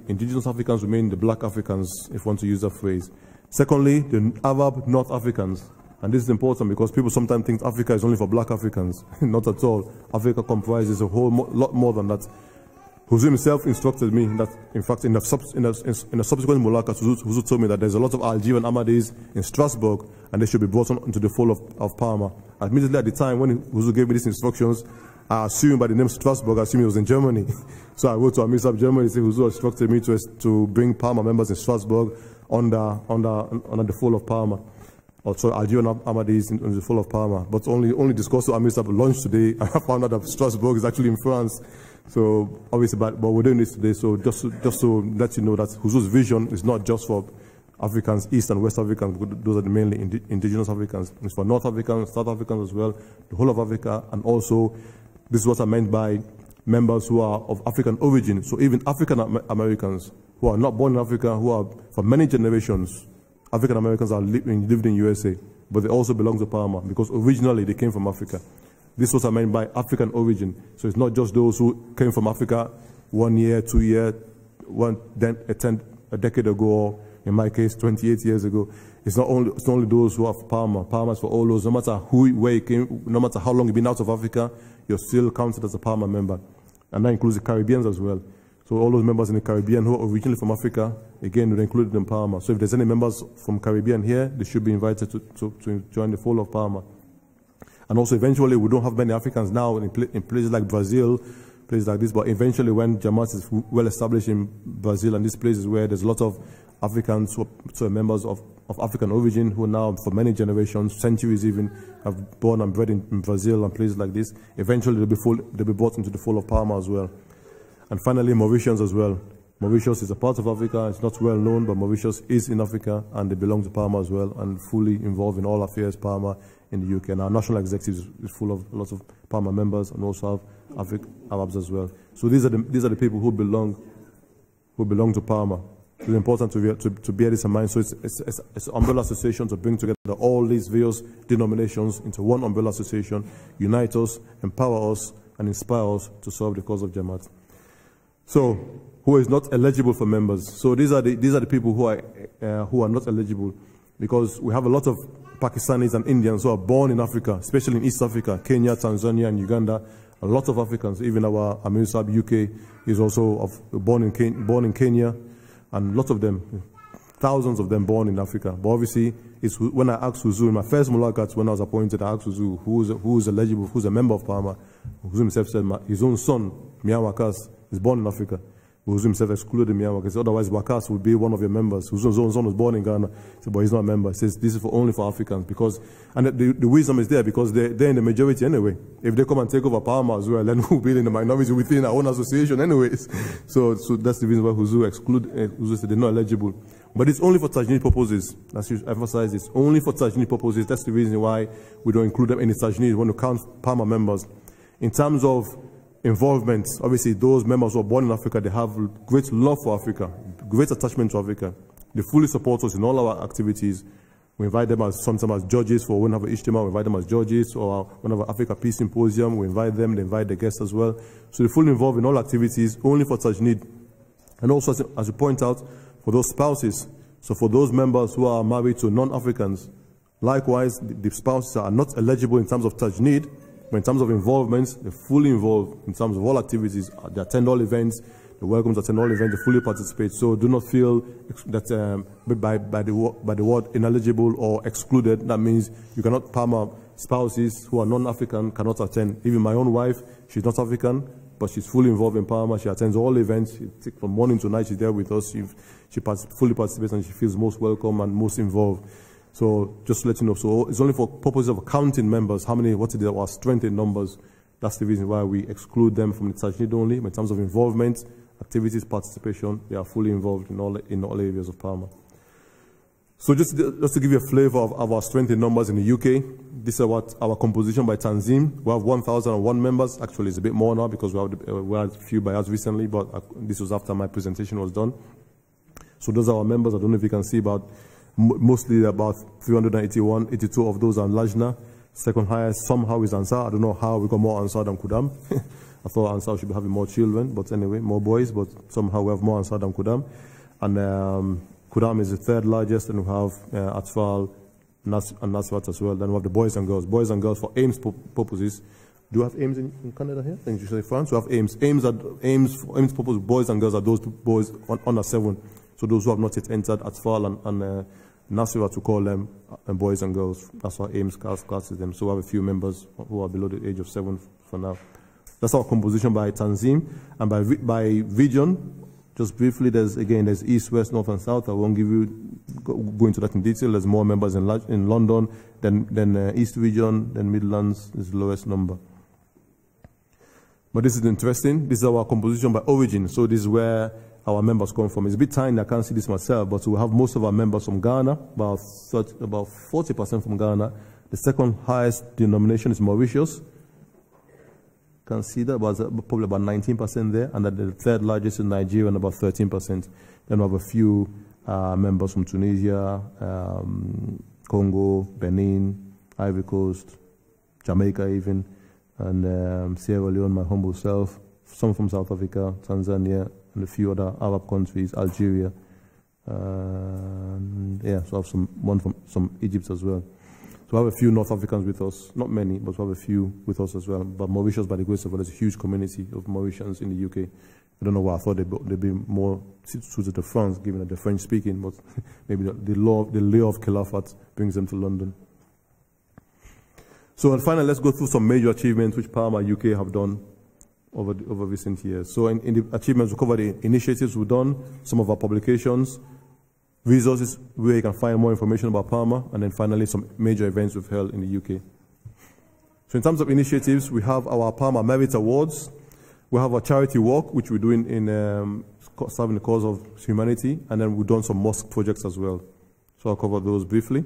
indigenous Africans remain the black Africans, if you want to use that phrase. Secondly, the Arab North Africans. And this is important because people sometimes think Africa is only for black Africans. Not at all. Africa comprises a whole lot more than that. Huzu himself instructed me that, in fact, in a subsequent Mulaka, Huzu told me that there's a lot of Algerian Ahmadis in Strasbourg, and they should be brought on into the fold of PARMA. Admittedly, at the time when Huzu gave me these instructions, I assumed by the name Strasbourg, I assumed he was in Germany. So I wrote to Ahmadiyya.fr Germany, saying Huzu instructed me to bring PARMA members in Strasbourg under the fold of PARMA. Also, Algerian Ahmadis in the fold of PARMA. But only discussed to Ahmadiyya.fr lunch today, and I found out that Strasbourg is actually in France. So obviously, but we're doing this today. So just to let you know that Huzu's vision is not just for Africans, East and West Africans. Those are the mainly indigenous Africans. It's for North Africans, South Africans as well, the whole of Africa, and also this is what I meant by members who are of African origin. So even African Americans who are not born in Africa, who are for many generations, African Americans are lived in USA, but they also belong to PARMA because originally they came from Africa. This is what I meant by African origin. So it's not just those who came from Africa 1 year, 2 years, a decade ago, or in my case, 28 years ago. It's not only those who have PARMA. PARMA is for all those, no matter where you came, no matter how long you've been out of Africa, you're still counted as a PARMA member. And that includes the Caribbeans as well. So all those members in the Caribbean who are originally from Africa, again, we're included in PARMA. So if there's any members from Caribbean here, they should be invited to join the fold of PARMA. And also, eventually, we don't have many Africans now in places like Brazil, places like this, but eventually when Jamaat is well established in Brazil and these places where there's a lot of Africans who are members of African origin who now, for many generations, centuries even, have born and bred in Brazil and places like this, eventually they'll be brought into the fold of PARMA as well. And finally, Mauritians as well. Mauritius is a part of Africa. It's not well known, but Mauritius is in Africa, and they belong to PARMA as well, and fully involved in all affairs PARMA in the UK. And our national executive is full of lots of PARMA members, and also have Arabs as well. So these are the people who belong to PARMA. It's important to bear this in mind. So it's an umbrella association to bring together all these various denominations into one umbrella association, unite us, empower us, and inspire us to serve the cause of Jamaat. So, who is not eligible for members? So these are the people who are not eligible, because we have a lot of Pakistanis and Indians who are born in Africa, especially in East Africa, Kenya, Tanzania, and Uganda. A lot of Africans, even our Ahmadiyya.fr UK is also born in Kenya, and lots of them, thousands of them born in Africa. But obviously, it's when I asked Huzu in my first Mulakat, when I was appointed, I asked Huzu who is eligible, who's a member of PARMA. Huzu himself said his own son, Mian Wakas, is born in Africa. Huzu himself excluded Mian Wakas. Otherwise, Wakas would be one of your members. Huzu's own son was born in Ghana, so, but he's not a member. He says this is only for Africans, because, and the wisdom is there because they're in the majority anyway. If they come and take over PARMA as well, then we'll be in the minority within our own association anyways. So that's the reason why Huzu said they're not eligible. But it's only for Tajneed purposes. As you emphasize, it's only for Tajneed purposes. That's the reason why we don't include them in the Tajneed when we count PARMA members. In terms of involvement, obviously those members who are born in Africa, they have great love for Africa, great attachment to Africa. They fully support us in all our activities. We invite them sometimes as judges for whenever Ijtima, we invite them as judges, or whenever Africa Peace Symposium, we invite them, they invite the guests as well. So they're fully involved in all activities, only for Tajneed. And also, as you point out, for those spouses, so for those members who are married to non-Africans, likewise, the spouses are not eligible in terms of Tajneed, but in terms of involvement, they're fully involved in terms of all activities. They attend all events, they're welcome to attend all events, they fully participate. So do not feel that by the word ineligible or excluded, that means you cannot, PARMA spouses who are non-African cannot attend. Even my own wife, she's not African, but she's fully involved in PARMA. She attends all events. From morning to night, she's there with us. She fully participates, and she feels most welcome and most involved. So just to let you know, so it's only for purposes of counting members, what is our strength in numbers. That's the reason why we exclude them from the Tajneed only. But in terms of involvement, activities, participation, they are fully involved in all areas of PARMA. So just to give you a flavor of our strength in numbers in the UK, this is what our composition by Tanzim. We have 1,001 members. Actually, it's a bit more now because we had a few buyouts recently, but this was after my presentation was done. So those are our members. I don't know if you can see, mostly about 381, 82 of those are Lajna. Second highest somehow is Ansar. I don't know how we got more Ansar than Kudam. I thought Ansar should be having more children, but anyway, more boys, but somehow we have more Ansar than Kudam. And Kudam is the third largest, and we have Atfal and Nasrat as well. Then we have the boys and girls. Boys and girls for aims purposes Do you have aims in Canada here? And you say France? We have aims. Aims purpose boys and girls are those boys under 7. So those who have not yet entered Atfal and Nasira to call them boys and girls. That's how aims classes them. So we have a few members who are below the age of 7 for now. That's our composition by Tanzim. And by region, just briefly, there's East, West, North, and South. I won't go into that in detail. There's more members in London, then East region, then Midlands is the lowest number. But this is interesting. This is our composition by origin. So this is where our members come from. It's a bit tiny. I can't see this myself, but we have most of our members from Ghana, about 40% from Ghana. The second highest denomination is Mauritius. Can see that, but probably about 19% there, and then the third largest is Nigeria, and about 13%. Then we have a few members from Tunisia, Congo, Benin, Ivory Coast, Jamaica even, and Sierra Leone, my humble self, some from South Africa, Tanzania, and a few other Arab countries, Algeria. Yeah, so I have one from some Egypt as well. So we have a few North Africans with us, not many, but we have a few with us as well. But Mauritius, by the grace of God, there's a huge community of Mauritians in the UK. I don't know why I thought they'd be more suited to France, given that they're French speaking, but maybe the law of Khilafat brings them to London. So and finally, let's go through some major achievements which PARMA UK have done over recent years. So in the achievements, we cover the initiatives we've done, some of our publications, resources where you can find more information about PARMA, and then finally some major events we've held in the UK. So in terms of initiatives, we have our PARMA Merit Awards. We have our charity work, which we're doing in serving the cause of humanity, and then we've done some mosque projects as well. So I'll cover those briefly.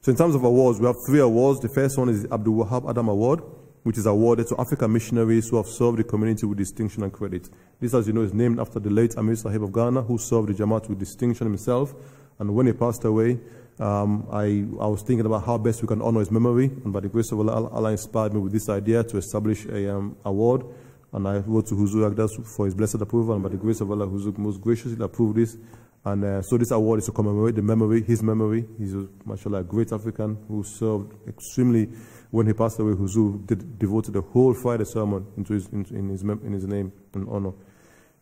So in terms of awards, we have 3 awards. The first one is the Abdul Wahab Adam Award, which is awarded to African missionaries who have served the community with distinction and credit. This, as you know, is named after the late Amir Sahib of Ghana, who served the Jamaat with distinction himself. And when he passed away, I was thinking about how best we can honor his memory. And by the grace of Allah, Allah inspired me with this idea to establish an award. And I wrote to Huzur Agdas for his blessed approval. And by the grace of Allah, Huzur most graciously approved this. And so this award is to commemorate his memory. He's, mashallah, a great African who served extremely. When he passed away, Huzur devoted the whole Friday sermon in his name and honor.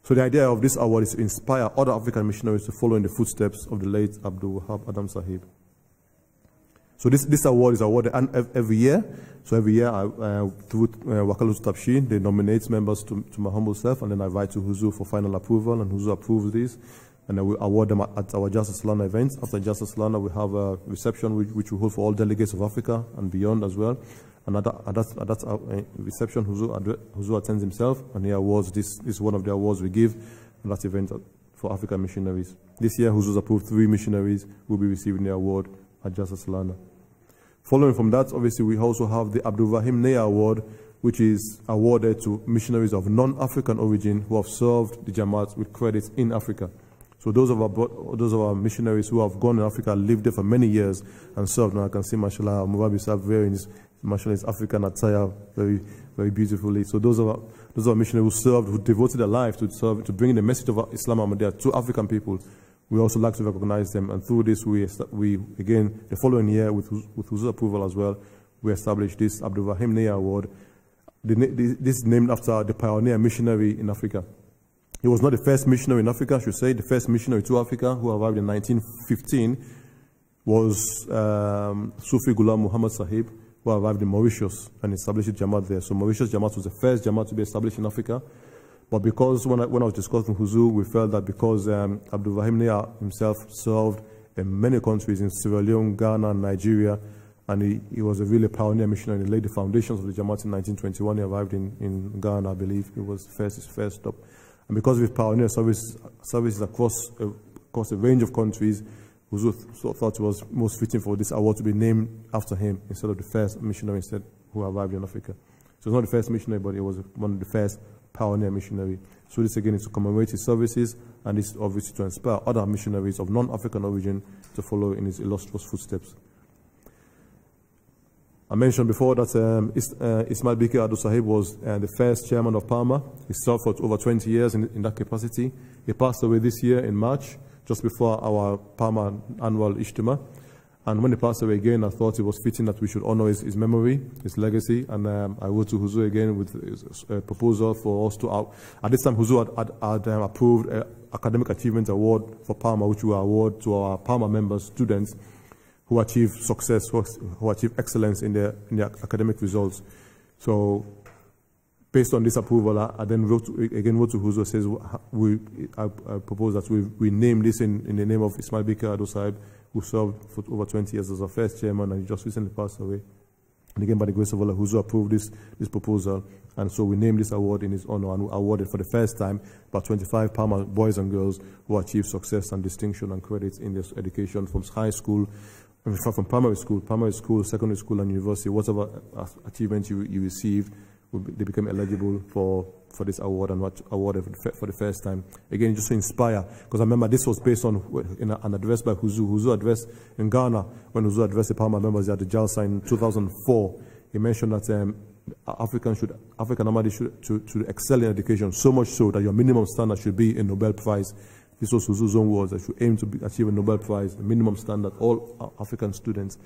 So the idea of this award is to inspire other African missionaries to follow in the footsteps of the late Abdul Wahab Adam Sahib. So this award is awarded every year. So every year, through Wakalut Tabshin, they nominate members to my humble self, and then I write to Huzur for final approval, and Huzur approves this. And then we award them at our Justice Lana events. After Justice Lana, we have a reception which we hold for all delegates of Africa and beyond as well. And at that reception, Huzur attends himself, and he awards this is one of the awards we give at that event for African missionaries. This year, Huzur's approved 3 missionaries who will be receiving the award at Justice Lana. Following from that, obviously, we also have the Abdul Rahim Neya Award, which is awarded to missionaries of non-African origin who have served the Jamaat with credit in Africa. So those of our missionaries who have gone in Africa, lived there for many years and served. Now I can see, mashallah, Mubabi Sahib wearing his African attire very, very beautifully. So those are missionaries who served, who devoted their life to bringing the message of Islam Ahmadiyya to African people. We also like to recognize them, and through this, we again the following year, with Huzur's approval as well, we established this Abdul Rahim Neya Award. This is named after the pioneer missionary in Africa. He was not the first missionary in Africa, I should say. The first missionary to Africa, who arrived in 1915, was Sufi Ghulam Muhammad Sahib, who arrived in Mauritius and established Jamaat there. So Mauritius Jamaat was the first Jamaat to be established in Africa. But because when I was discussing Huzur, we felt that because Abdul Rahim Neya himself served in many countries, in Sierra Leone, Ghana, and Nigeria, and he was a really pioneer missionary. He laid the foundations of the Jamaat in 1921. He arrived in Ghana, I believe. It was his first stop. And because of his pioneer services across a range of countries, Huzur thought it was most fitting for this award to be named after him instead of the first missionary who arrived in Africa. So it's not the first missionary, but it was one of the first pioneer missionary. So this again is to commemorate his services, and this is obviously to inspire other missionaries of non-African origin to follow in his illustrious footsteps. I mentioned before that Ismail Bikir Ado Sahib was the first chairman of PARMA. He served for over 20 years in that capacity. He passed away this year in March, just before our PARMA annual Ijtima. And when he passed away again, I thought it was fitting that we should honor his memory, his legacy. And I wrote to Huzu again with a proposal for us to, at this time, Huzu had approved an Academic Achievement Award for PARMA, which we award to our PARMA members, students, who achieve success, who achieve excellence in their academic results. So, based on this approval, I then wrote to Huzu, says I propose that we name this in the name of Ismail Bikar Ado Sahib, who served for over 20 years as our first chairman, and he just recently passed away. And again, by the grace of Allah, Huzu approved this proposal, and so we named this award in his honor, and we awarded for the first time about 25 PARMA boys and girls who achieved success and distinction and credit in their education from high school, from primary school, secondary school, and university. Whatever achievement you received, they became eligible for this award and awarded for the first time. Again, just to inspire, because I remember this was based on an address by Huzu. Huzu address in Ghana, when Huzu addressed the PARMA members at the Jalsa in 2004, he mentioned that African Ahmadi should excel in education, so much so that your minimum standard should be a Nobel Prize. This was Huzu's own words, that should aim to achieve a Nobel Prize, the minimum standard, all African students.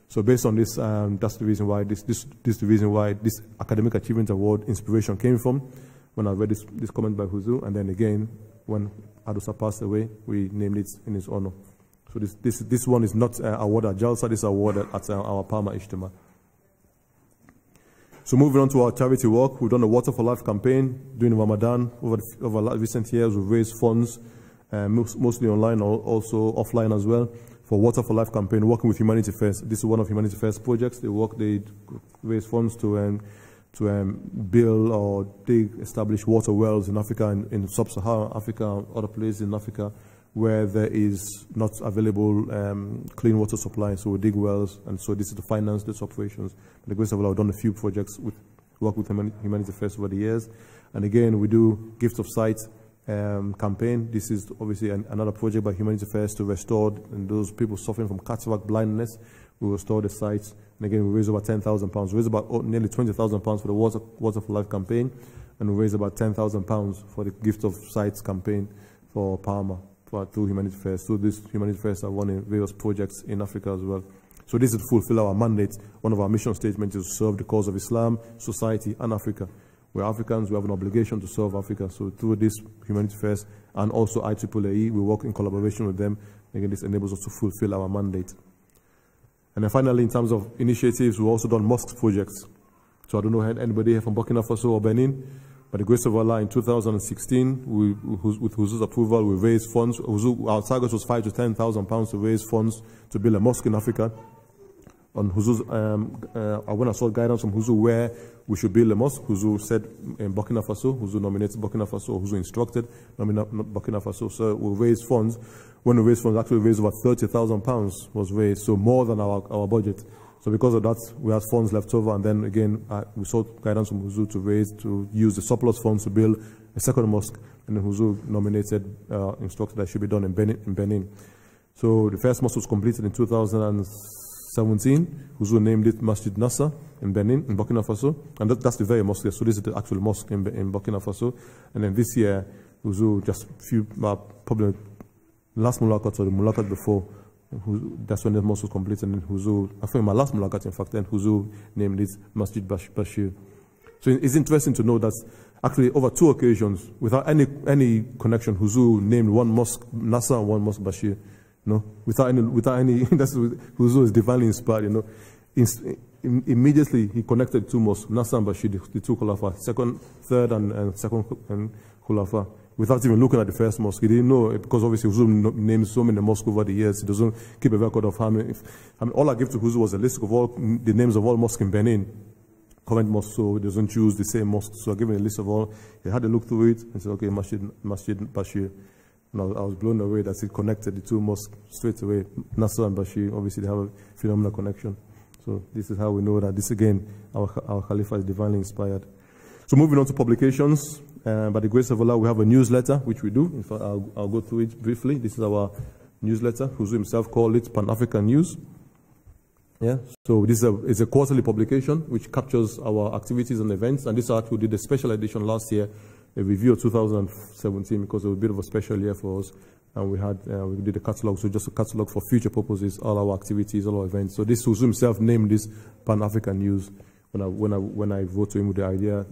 So based on this, that's the reason why this Academic Achievement Award inspiration came from, when I read this comment by Huzu, and then again, when Adosa passed away, we named it in his honor. So this one is not awarded at Jalsa, this is awarded at our PARMA Ijtima. So moving on to our charity work, we've done a Water for Life campaign during Ramadan. Over recent years, we've raised funds, mostly online, also offline as well, for Water for Life campaign, working with Humanity First. This is one of Humanity First projects. They raise funds to build or establish water wells in Africa, in sub-Saharan Africa, other places in Africa where there is not available clean water supply. So we dig wells, and so this is to finance these operations. By the grace of Allah, I've done a few projects work with Humanity First over the years. And again, we do Gift of Sight campaign. This is obviously another project by Humanity First to restore those people suffering from cataract blindness. We restore the sites. And again, we raise about £10,000. We raise about nearly £20,000 for the Water for Life campaign, and we raise about £10,000 for the Gift of Sight campaign for PARMA through Humanity First. So this Humanity First are running various projects in Africa as well. So this is to fulfill our mandate. One of our mission statements is to serve the cause of Islam, society, and Africa. We're Africans, we have an obligation to serve Africa. So through this Humanity First and also IAAE, we work in collaboration with them. Again, this enables us to fulfill our mandate. And then finally, in terms of initiatives, we've also done mosque projects. So I don't know anybody here from Burkina Faso or Benin. By the grace of Allah, in 2016, with Huzu's approval, we raised funds. Our target was £5,000 to £10,000 to raise funds to build a mosque in Africa. On Huzu's, when I sought guidance from Huzu where we should build a mosque, Huzu said in Burkina Faso. Huzu nominated Burkina Faso. Huzu instructed Burkina Faso. So we raised funds. When we raised funds, actually raised about £30,000 was raised, so more than our budget. So because of that, we had funds left over, and then again, we sought guidance from Huzu to use the surplus funds to build a second mosque, and then Huzu nominated, instructed that it should be done in Benin. So the first mosque was completed in 2017. Huzu named it Masjid Nasser in Benin, in Burkina Faso, and that's the very mosque there. So this is the actual mosque in Burkina Faso. And then this year, Huzu, just probably last Mulakat or the Mulakat before, that's when the mosque was completed, and then Huzu, I think my last Mulakat, in fact, then Huzu named it Masjid Bashir. So it's interesting to know that actually over 2 occasions, without any connection, Huzu named one mosque Nasser and one mosque Bashir. Without any, that's Huzu is divinely inspired, Immediately he connected 2 mosques, Nasser and Bashir, the 2 Khulafa, third and second Khulafa. Without even looking at the first mosque. He didn't know, because obviously Huzu named so many mosques over the years. He doesn't keep a record of how many. All I gave to Huzu was a list of all the names of all mosques in Benin, current mosques, so he doesn't choose the same mosque. So I gave him a list of all. He had a look through it and said, okay, Masjid Bashir. And I was blown away that he connected the 2 mosques straight away. Nasser and Bashir, obviously they have a phenomenal connection. So this is how we know that this, again, our Khalifa is divinely inspired. So moving on to publications, by the grace of Allah, we have a newsletter, which we do. In fact, I'll go through it briefly. This is our newsletter. Huzu himself called it Pan-African News. Yeah. So this is a quarterly publication, which captures our activities and events. And this actually did a special edition last year, a review of 2017, because it was a bit of a special year for us. and we did a catalog, so just a catalog for future purposes, all our activities, all our events. So this Huzu himself named this Pan-African News. When I wrote to him with the idea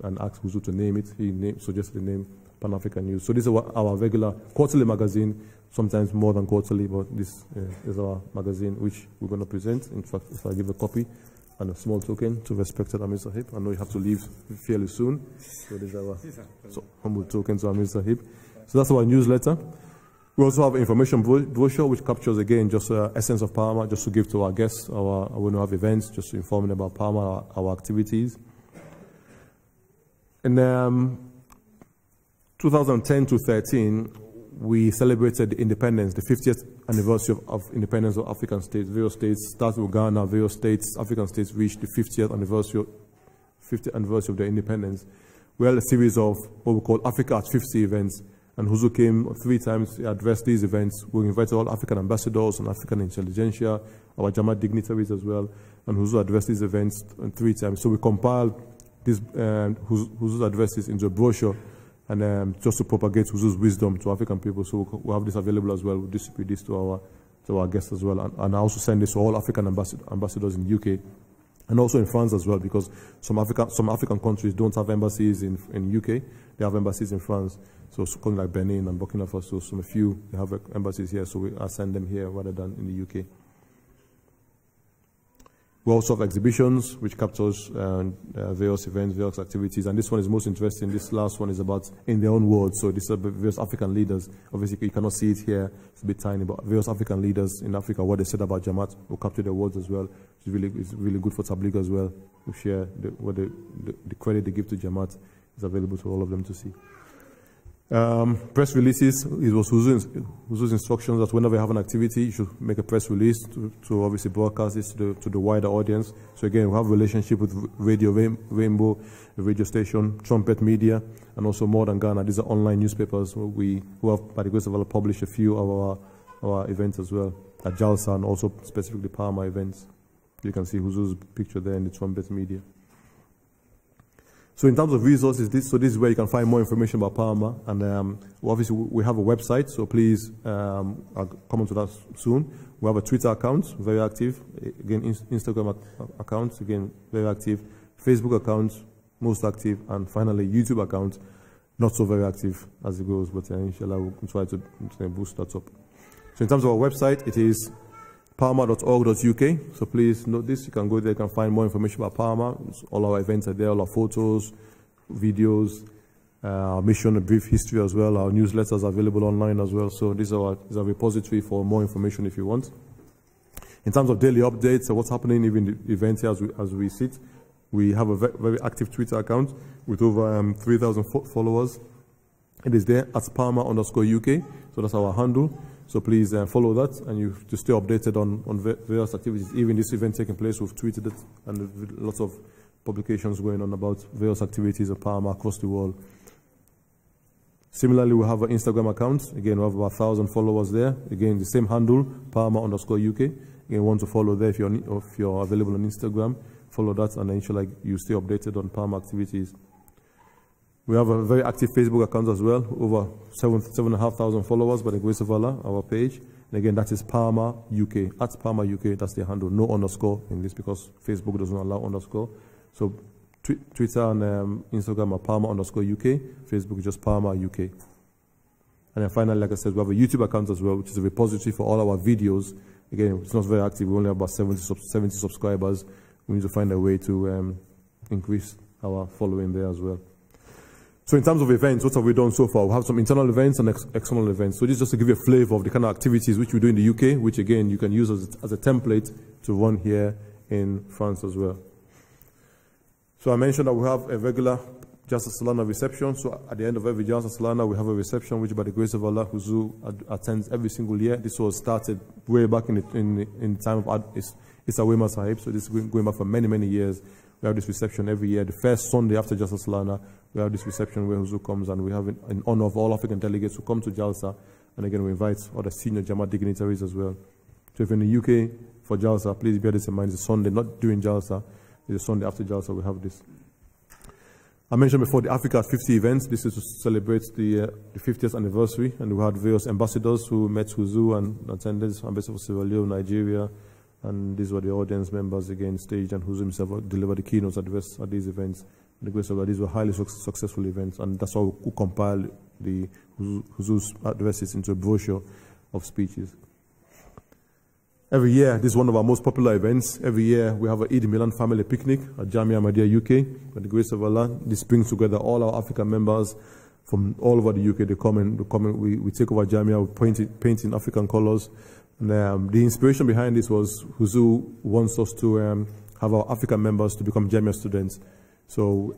and asked Huzu to name it, he suggested the name Pan-African News. So this is our regular quarterly magazine, sometimes more than quarterly, but this is our magazine which we're going to present. In fact, if I give a copy and a small token to respected Amir Sahib, I know you have to leave fairly soon. So this is our humble token to Amir Sahib. So that's our newsletter. We also have an information brochure which captures again just essence of PARMA, just to give to our guests, when we have events, just to inform them about PARMA, our activities. In 2010 to 13, we celebrated the independence, the 50th anniversary of independence of African states. Various states, starting with Ghana, various states, African states reached the 50th anniversary of their independence. We held a series of what we call Africa at 50 events. And Huzu came 3 times, he addressed these events. We invited all African ambassadors and African intelligentsia, our Jamaat dignitaries as well. And Huzu addressed these events 3 times. So we compiled these Huzu's addresses into a brochure, and just to propagate Huzu's wisdom to African people. So we'll have this available as well. We'll distribute this to our guests as well. And I also send this to all African ambassadors in the UK. And also in France as well, because some African countries don't have embassies in UK. They have embassies in France. So something like Benin and Burkina Faso, a few they have embassies here, so I send them here rather than in the UK. We also have exhibitions which captures various events, various activities, and this one is most interesting. This last one is about in their own words. So these are various African leaders. Obviously, you cannot see it here; it's a bit tiny. But various African leaders in Africa, what they said about Jamaat, will capture their words as well. It's really good for Tabligh as well. We share the credit they give to Jamaat is available to all of them to see. Press releases, it was Huzu's instructions that whenever you have an activity, you should make a press release to obviously broadcast this to the wider audience. So again, we have a relationship with Radio Rainbow, a radio station, Trumpet Media, and also More Than Ghana. These are online newspapers who have, by the grace of Allah, published a few of our events as well, at Jalsa and also specifically PARMA events. You can see Huzu's picture there in the Trumpet Media. So in terms of resources, this is where you can find more information about PARMA. And obviously, we have a website, so please, I'll come on to that soon. We have a Twitter account, very active. Again, Instagram account, again, very active. Facebook account, most active. And finally, YouTube account, not so very active as it goes, but inshallah, we'll try to boost that up. So in terms of our website, it is parma.org.uk. So please note this. You can go there, you can find more information about PARMA. All our events are there, all our photos, videos, our mission, a brief history as well. Our newsletters are available online as well. So this is a repository for more information if you want. In terms of daily updates, so what's happening even the events here as we sit, we have a very active Twitter account with over 3,000 followers. It is there at PARMA_UK. So that's our handle. So please follow that, and you to stay updated on various activities. Even this event taking place, we've tweeted it, and lots of publications going on about various activities of PARMA across the world. Similarly, we have an Instagram account. Again, we have about 1,000 followers there. Again, the same handle, PARMA_UK. Again, you want to follow there if you're available on Instagram. Follow that, and then inshallah you stay updated on PARMA activities. We have a very active Facebook account as well, over 7,500 followers by the grace of Allah, our page. And again, that is PARMA UK, at PARMA UK, that's the handle. No underscore in this because Facebook doesn't allow underscore. So Twitter and Instagram are PARMA_UK, Facebook is just PARMA UK. And then finally, like I said, we have a YouTube account as well, which is a repository for all our videos. Again, it's not very active, we only have about 70 subscribers. We need to find a way to increase our following there as well. So in terms of events, what have we done so far? We have some internal events and external events. So this is just to give you a flavor of the kind of activities which we do in the UK, which again, you can use as a template to run here in France as well. So I mentioned that we have a regular Jalsa Salana reception. So at the end of every Jalsa Salana, we have a reception which by the grace of Allah, Huzu attends every single year. This was started way back in the time of Issa Wema Sahib. So this is going back for many, many years. We have this reception every year. The first Sunday after Jalsa Salana, we have this reception where Huzu comes, and we have it in honor of all African delegates who come to Jalsa. And again, we invite other senior Jamaat dignitaries as well. So if you're in the UK for Jalsa, please bear this in mind. It's a Sunday, not during Jalsa. It's a Sunday after Jalsa, we have this. I mentioned before the Africa 50 events. This is to celebrate the 50th anniversary, and we had various ambassadors who met Huzu and attended. Ambassador for Sierra Leone, Nigeria, and these were the audience members again, staged, and Huzu himself delivered the keynote address at these events. And the grace of God, these were highly successful events, and that's how we compiled the Huzu's addresses into a brochure of speeches. Every year, this is one of our most popular events. Every year, we have an Eid Milan family picnic at Jamia Ahmadiyya UK. By the grace of Allah, this brings together all our African members from all over the UK. They come in, we take over Jamia, we paint in African colors. And the inspiration behind this was Huzu wants us to have our African members to become Jamia students. So,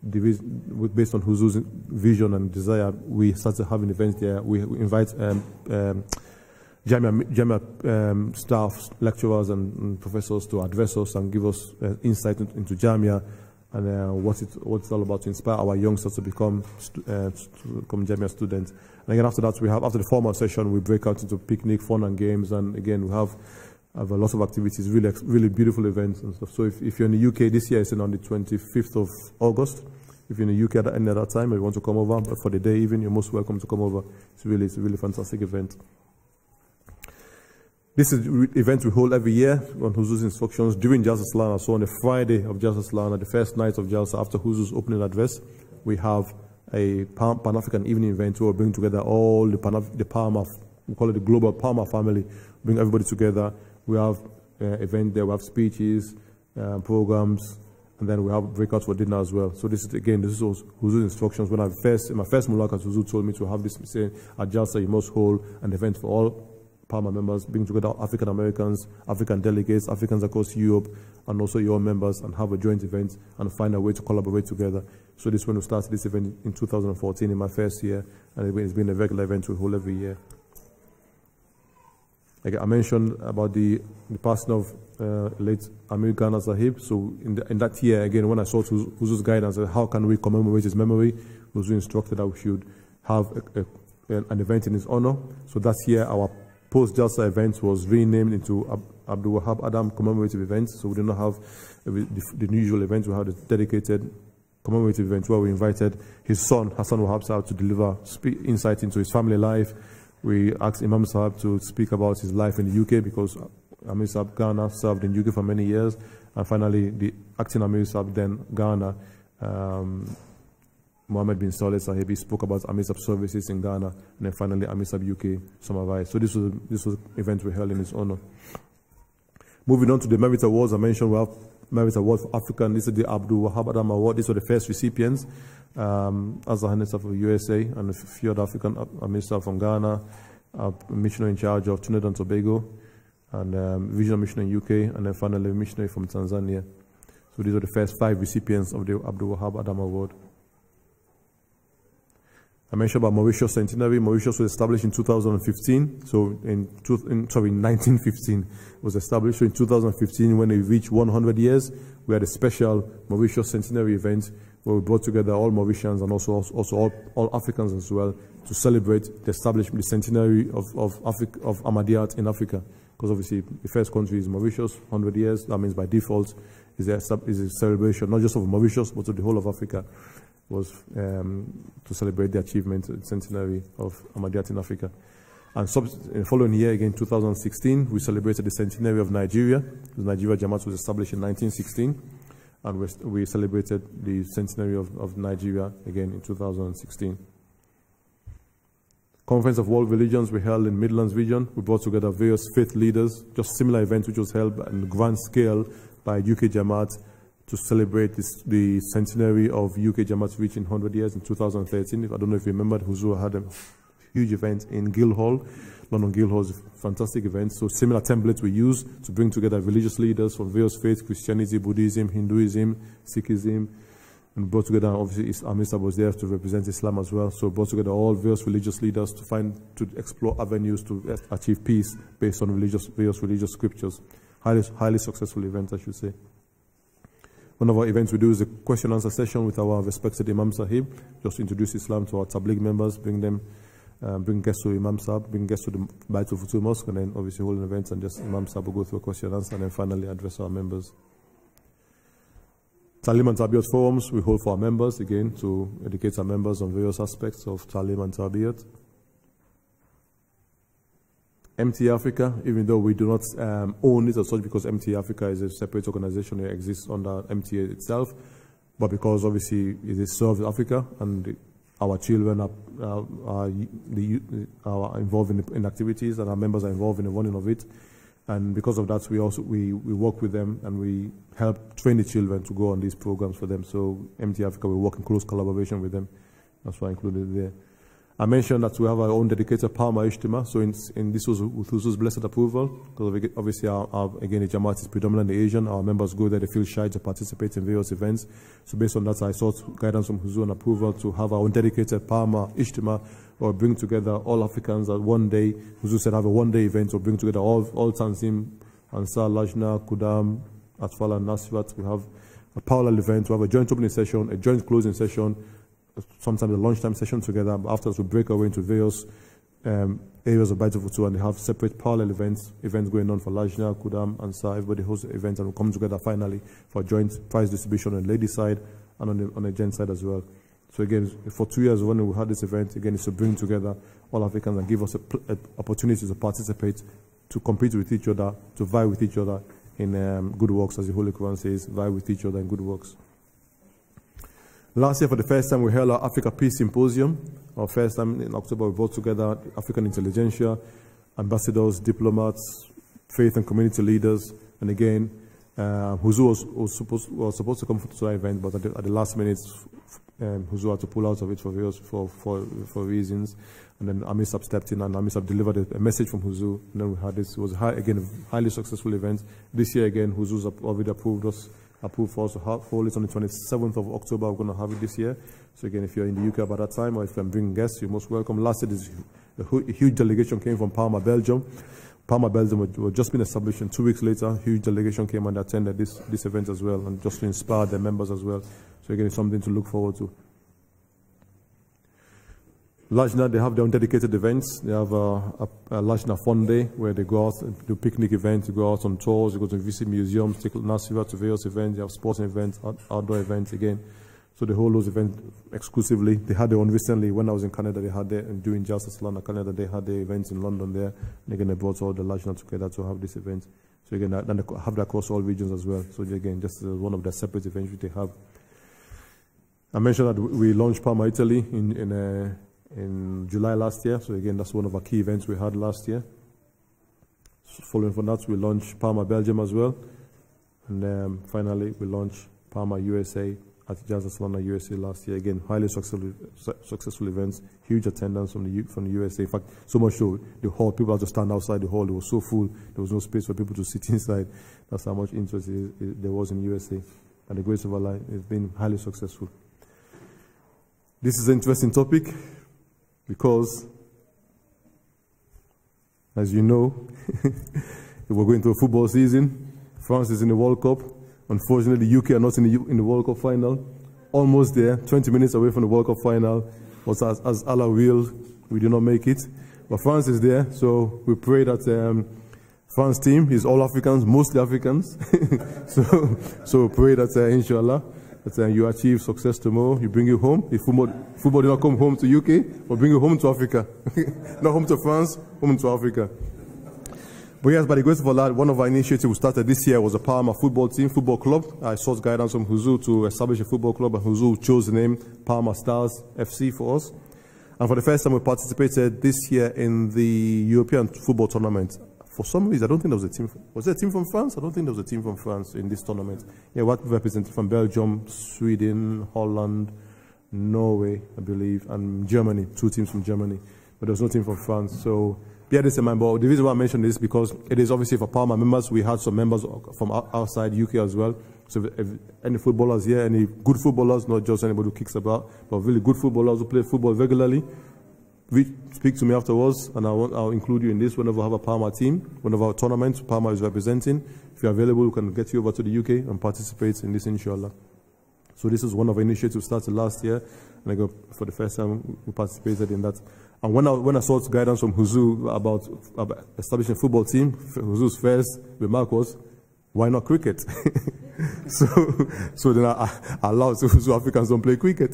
based on Huzu's vision and desire, we started having events there. We invite Jamia staff, lecturers and professors to address us and give us insight into Jamia and what it's all about, to inspire our youngsters to become Jamia students. And again, after that, after the formal session, we break out into picnic, fun and games, and again, we have a lot of activities, really beautiful events and stuff. So if you're in the UK, this year it's on the 25th of August. If you're in the UK at any other time, if you want to come over, but for the day even, you're most welcome to come over. It's a really fantastic event. This is an event we hold every year on Huzu's instructions during Jalsa Salana. So on the Friday of Jalsa Salana, the first night of Jalsa after Huzu's opening address, we have a Pan-African evening event where we bring together all the PARMA, we call it the global PARMA family, bring everybody together. We have an event there, we have speeches, programs, and then we have breakouts for dinner as well. So this is Huzu's instructions. When in my first Mulakat, Huzu told me to have this, say, at Jalsa you must hold an event for all PARMA members, bring together African Americans, African delegates, Africans across Europe, and also your members, and have a joint event and find a way to collaborate together. So this is when we started this event in 2014, in my first year, and it's been a regular event we hold every year. Like I mentioned about the passing of late Amir Ghana Sahib. So in that year, again, when I saw Huzu's guidance, how can we commemorate his memory, Huzu instructed that we should have an event in his honor. So that year, our post-Jalsa event was renamed into Abdul Wahab Adam commemorative event. So we did not have the usual event. We had a dedicated commemorative event where we invited his son, Hassan Wahab Sahab, to deliver insight into his family life. We asked Imam Sahab to speak about his life in the UK because Amir Sahab Ghana served in the UK for many years. And finally, the acting Amir Sahab then Ghana, Mohammed bin Saleh Sahib, he spoke about Amir Saab services in Ghana, and then finally Amir Saab UK summarized. So this was an event we held in his honor. Moving on to the Merit Awards, I mentioned we have Merit Award for African. This is the Abdul Wahab Adam Award. These were the first recipients. Azza Hanessa from USA and a few other African ministers from Ghana, a missionary in charge of Trinidad and Tobago, and regional missionary in UK, and then finally a missionary from Tanzania. So these are the first 5 recipients of the Abdul Wahab Adam Award. I mentioned about Mauritius Centenary. Mauritius was established in 2015. So in 1915 it was established. So in 2015, when it reached 100 years, we had a special Mauritius Centenary event where we brought together all Mauritians and also all Africans as well to celebrate the establishment, the centenary of Ahmadiyya in Africa. Because obviously the first country is Mauritius, 100 years. That means by default is a celebration not just of Mauritius but of the whole of Africa. Was to celebrate the achievement, the centenary of Ahmadiyya in Africa. And in the following year, again 2016, we celebrated the centenary of Nigeria. The Nigeria Jamaat was established in 1916, and we celebrated the centenary of Nigeria again in 2016. Conference of World Religions we held in Midlands region. We brought together various faith leaders, just similar event which was held on grand scale by UK Jamaat, to celebrate the centenary of UK Jamaat's reaching 100 years in 2013. I don't know if you remember, Huzu had a huge event in Guildhall. London Guildhall is a fantastic event. So similar templates we use to bring together religious leaders from various faiths, Christianity, Buddhism, Hinduism, Sikhism, and brought together, obviously Amir Sahab was there to represent Islam as well. So brought together all various religious leaders to explore avenues to achieve peace based on various religious scriptures. Highly successful event, I should say. One of our events we do is a question and answer session with our respected Imam Sahib, just to introduce Islam to our Tabligh members, bring guests to Imam Sahib, bring guests to the Baitul Futuh Mosque, and then obviously hold an event and just Imam Sahib will go through a question and answer and then finally address our members. Talim and Tarbiyat forums we hold for our members, again, to educate our members on various aspects of Talim and Tarbiyat. MT Africa, even though we do not own it as such, because MT Africa is a separate organization that exists under MTA itself, but because obviously it serves Africa and our children are involved in activities and our members are involved in the running of it. And because of that, we work with them and we help train the children to go on these programs for them. So MT Africa, we work in close collaboration with them. That's why I included it there. I mentioned that we have our own dedicated PARMA Ijtima. So in this was with Huzu's blessed approval, because obviously again the Jamaat is predominantly Asian. Our members go there, they feel shy to participate in various events. So based on that, I sought guidance from Huzu and approval to have our own dedicated PARMA Ijtima, or bring together all Africans at one day. Huzu said have a one-day event, or bring together all Tanzim, Ansar, Lajna, Kudam, Atfala, and Nasrat. We have a parallel event. We have a joint opening session, a joint closing session, sometimes a lunchtime session together. But afterwards, we break away into various areas of Baitul Futu, and they have separate parallel events going on for Lajna, Kudam, Ansar. Everybody hosts events, and we come together finally for joint prize distribution on the ladies' side and on the gents' side as well. So again, for 2 years when we had this event, again, it's to bring together all Africans and give us an opportunity to participate, to compete with each other, to vie with each other in good works, as the Holy Quran says, vie with each other in good works. Last year, for the first time, we held our Africa Peace Symposium. Our first time in October, we brought together African intelligentsia, ambassadors, diplomats, faith and community leaders, and again, Huzu was supposed to come to that event, but at the last minute, Huzu had to pull out of it for reasons, and then Amisab stepped in, and Amisab delivered a message from Huzu, and then we had this. It was again a highly successful event. This year again, Huzu's already approved for us to hold it on the 27th of October. We're going to have it this year. So again, if you're in the UK by that time, or if you can bring guests, you're most welcome. Last year, a huge delegation came from PARMA, Belgium. PARMA, Belgium was just been established, and 2 weeks later, a huge delegation came and attended this event as well, and just to inspire their members as well. So again, it's something to look forward to. Lajna, they have their own dedicated events. They have a Lajna Fun Day, where they go out and do picnic events, they go out on tours, they go to visit museums, take Nasiva to various events, they have sporting events, outdoor events again. So they hold those events exclusively. They had their own recently. When I was in Canada, they had their, and doing Justice London, Canada, they had their events in London there. And again, they brought all the Lajna together to have this event. So again, then they have that across all regions as well. So again, just one of the separate events which they have. I mentioned that we launched PARMA Italy in July last year. So again, that's one of our key events we had last year. So following from that, we launched PARMA Belgium as well. And finally, we launched PARMA USA at Justice London, USA last year. Again, highly successful events, huge attendance from the USA. In fact, so much so, the hall, people had to stand outside the hall. It was so full, there was no space for people to sit inside. That's how much interest there was in the USA. And the grace of Allah, it's been highly successful. This is an interesting topic because, as you know, we're going through a football season. France is in the World Cup. Unfortunately, the UK are not in the World Cup final. Almost there, 20 minutes away from the World Cup final. But as Allah willed, we did not make it. But France is there, so we pray that France team is all Africans, mostly Africans. so we pray that, inshallah, that you achieve success tomorrow. You bring it home. If football did not come home to UK, we'll bring it home to Africa. Not home to France, home to Africa. But yes, by the grace of Allah, one of our initiatives we started this year was a PARMA football club. I sought guidance from Huzu to establish a football club, and Huzu chose the name PARMA Stars FC for us. And for the first time, we participated this year in the European football tournament. For some reason, I don't think there was a team. Was there a team from France? I don't think there was a team from France in this tournament. Yeah, what represented from Belgium, Sweden, Holland, Norway, I believe, and Germany. 2 teams from Germany, but there was no team from France. So bear this in mind. But the reason why I mention this is because it is obviously for PARMA members. We had some members from outside UK as well. So if any footballers here, any good footballers, not just anybody who kicks about, but really good footballers who play football regularly, speak to me afterwards, and I'll include you in this whenever we have a PARMA team, whenever our tournament PARMA is representing. If you're available, we can get you over to the UK and participate in this, inshallah. So this is one of our initiatives started last year, and for the first time we participated in that. And when I sought guidance from Huzu about establishing a football team, Huzu's first remark was, why not cricket? So then I allowed so Africans don't play cricket.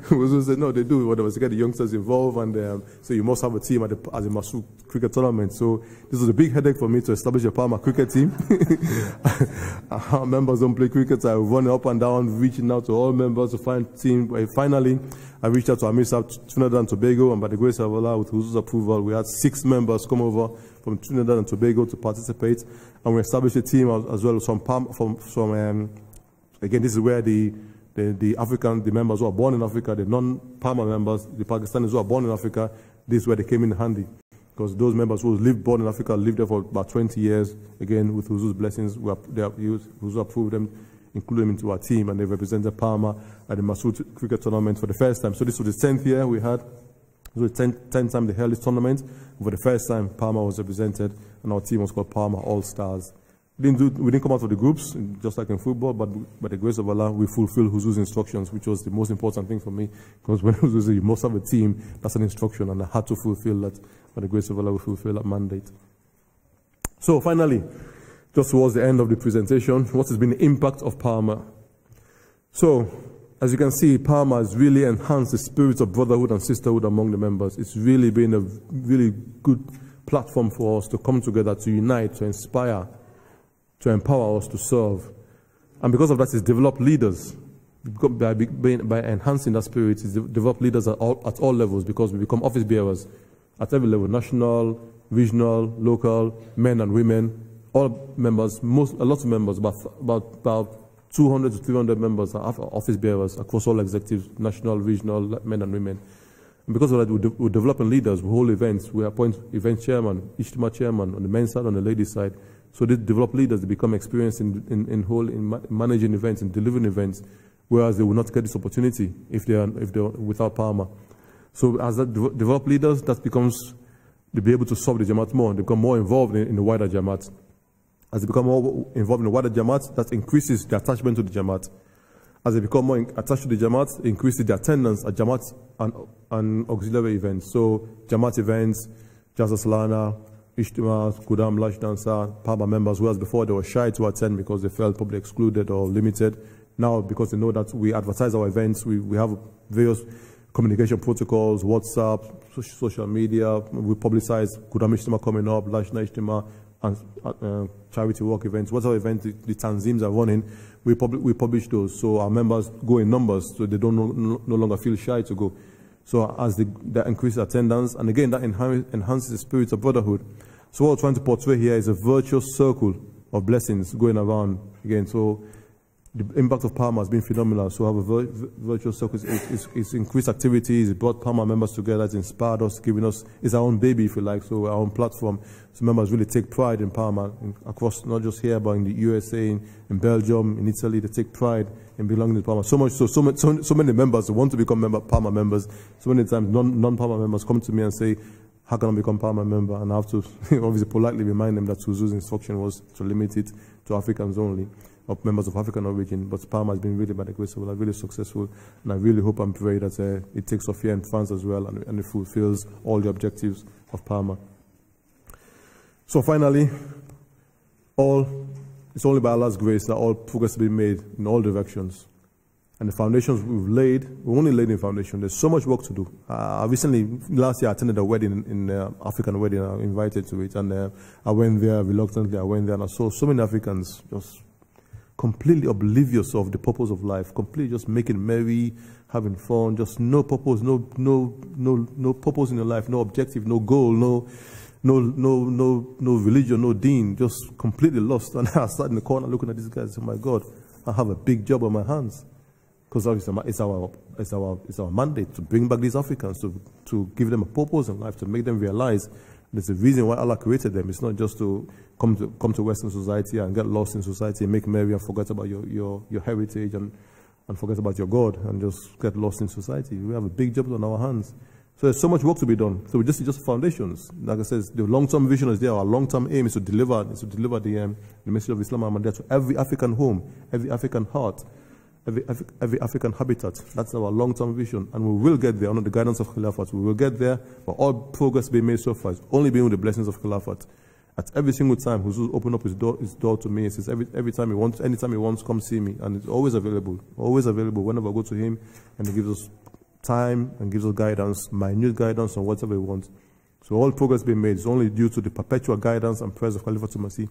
So said no, they do whatever. So get the youngsters involved, and so you must have a team at the Masu cricket tournament. So this was a big headache for me to establish a PARMA cricket team. Our members don't play cricket. I was running up and down, reaching out to all members to find a team. Finally, I reached out to Trinidad and Tobago, and by the grace of Allah, with Huzu's approval, we had 6 members come over from Trinidad and Tobago to participate, and we established a team as well again, this is where the members who are born in Africa, the non-PARMA members, the Pakistanis who are born in Africa, this is where they came in handy. Because those members who born in Africa lived there for about 20 years, again, with Huzu's blessings, Huzu approved them, included them into our team, and they represented PARMA at the Masood cricket tournament for the first time. So this was the 10th year we had. It was the 10th time they held this tournament. For the first time, PARMA was represented, and our team was called PARMA All-Stars. We didn't come out of the groups, just like in football, but by the grace of Allah, we fulfilled Huzu's instructions, which was the most important thing for me. Because when Huzu said, you must have a team, that's an instruction, and I had to fulfill that. By the grace of Allah, we fulfill that mandate. So finally, just towards the end of the presentation, what has been the impact of PARMA? So, as you can see, PARMA has really enhanced the spirit of brotherhood and sisterhood among the members. It's really been a really good platform for us to come together, to unite, to inspire, to empower us to serve. And because of that, it's developed leaders. By enhancing that spirit, it's developed leaders at all levels, because we become office bearers at every level, national, regional, local, men and women, all members, a lot of members, about 200 to 300 members are office bearers across all executives, national, regional, men and women. And because of that, we're developing leaders, we hold events, we appoint event chairman, Ijtima chairman on the men's side, on the ladies' side. So they develop leaders, they become experienced in managing events and delivering events, whereas they will not get this opportunity if they're without PARMA. So as that develop leaders, that becomes, they'll be able to serve the Jamaat more, they become more involved in the wider Jamaat. As they become more involved in the wider Jamaat, that increases their attachment to the Jamaat. As they become more attached to the Jamaat, it increases their attendance at Jamaat and auxiliary events. So Jamaat events, Jalsa Salana, Ijtima, Kudam, Lash Dansa, PARMA members, whereas before they were shy to attend because they felt probably excluded or limited. Now, because they know that we advertise our events, we have various communication protocols, WhatsApp, social media, we publicize Kudam Ijtima coming up, Lash Ijtima, and charity work events, whatever events the Tanzims are running, we publish those, so our members go in numbers, so they don't no longer feel shy to go. So as that increases attendance, and again, that enhances the spirit of brotherhood. So what we're trying to portray here is a virtuous circle of blessings going around again. So the impact of PARMA has been phenomenal. So have a virtuous circle. It's increased activities, it brought PARMA members together, it's inspired us, giving us, it's our own baby, if you like, so our own platform. So members really take pride in PARMA, across, not just here, but in the USA, in Belgium, in Italy, they take pride in belonging to PARMA. So much so many members want to become PARMA members. So many times non-PARMA members come to me and say, how can I become PARMA member? And I have to obviously politely remind them that Huzu's instruction was to limit it to Africans only, of members of African origin, but PARMA has been really, by the grace of Allah, really successful, and I really hope and pray that it takes off here in France as well, and it fulfills all the objectives of PARMA. So finally, it's only by Allah's grace that all progress has been made in all directions. And the foundations we've laid, we've only laid in foundation. There's so much work to do. Last year I attended a wedding, African wedding, I was invited to it, and I went there reluctantly, and I saw so many Africans just completely oblivious of the purpose of life, completely just making merry, having fun, just no purpose, no purpose in your life, no objective, no goal, no religion, no deen, just completely lost. And I sat in the corner looking at these guys and said, my God, I have a big job on my hands. Because it's our mandate to bring back these Africans, to give them a purpose in life, to make them realize there's a reason why Allah created them. It's not just to come to Western society and get lost in society and make merry and forget about your heritage and forget about your God and just get lost in society. We have a big job on our hands. So there's so much work to be done. So we just foundations. Like I said, the long-term vision is there. Our long-term aim is to deliver the message of Islam and Ahmadiyya to every African home, every African heart, every African habitat. That's our long-term vision, and we will get there under the guidance of Khilafat. We will get there, but all progress being made so far is only been with the blessings of Khilafat. At every single time, Huzu opened up his door to me. He says every time he wants, anytime he wants, come see me, and it's always available whenever I go to him, and he gives us time and gives us guidance, minute guidance on whatever we want. So all progress being made is only due to the perpetual guidance and prayers of Khalifa Tumasi.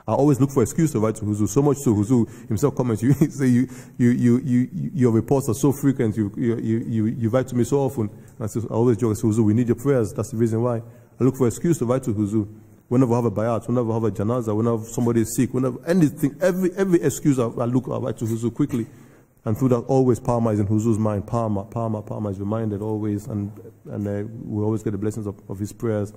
I always look for excuse to write to Huzu, so much so Huzu himself comments, you say your reports are so frequent, you write to me so often. And I always joke, I say, Huzu, we need your prayers. That's the reason why. I look for excuse to write to Huzu. Whenever I have a bayat, whenever I have a janaza, whenever somebody is sick, whenever anything, every excuse I write to Huzu quickly. And through that, always PARMA is in PARMA is reminded always, and we always get the blessings of his prayers.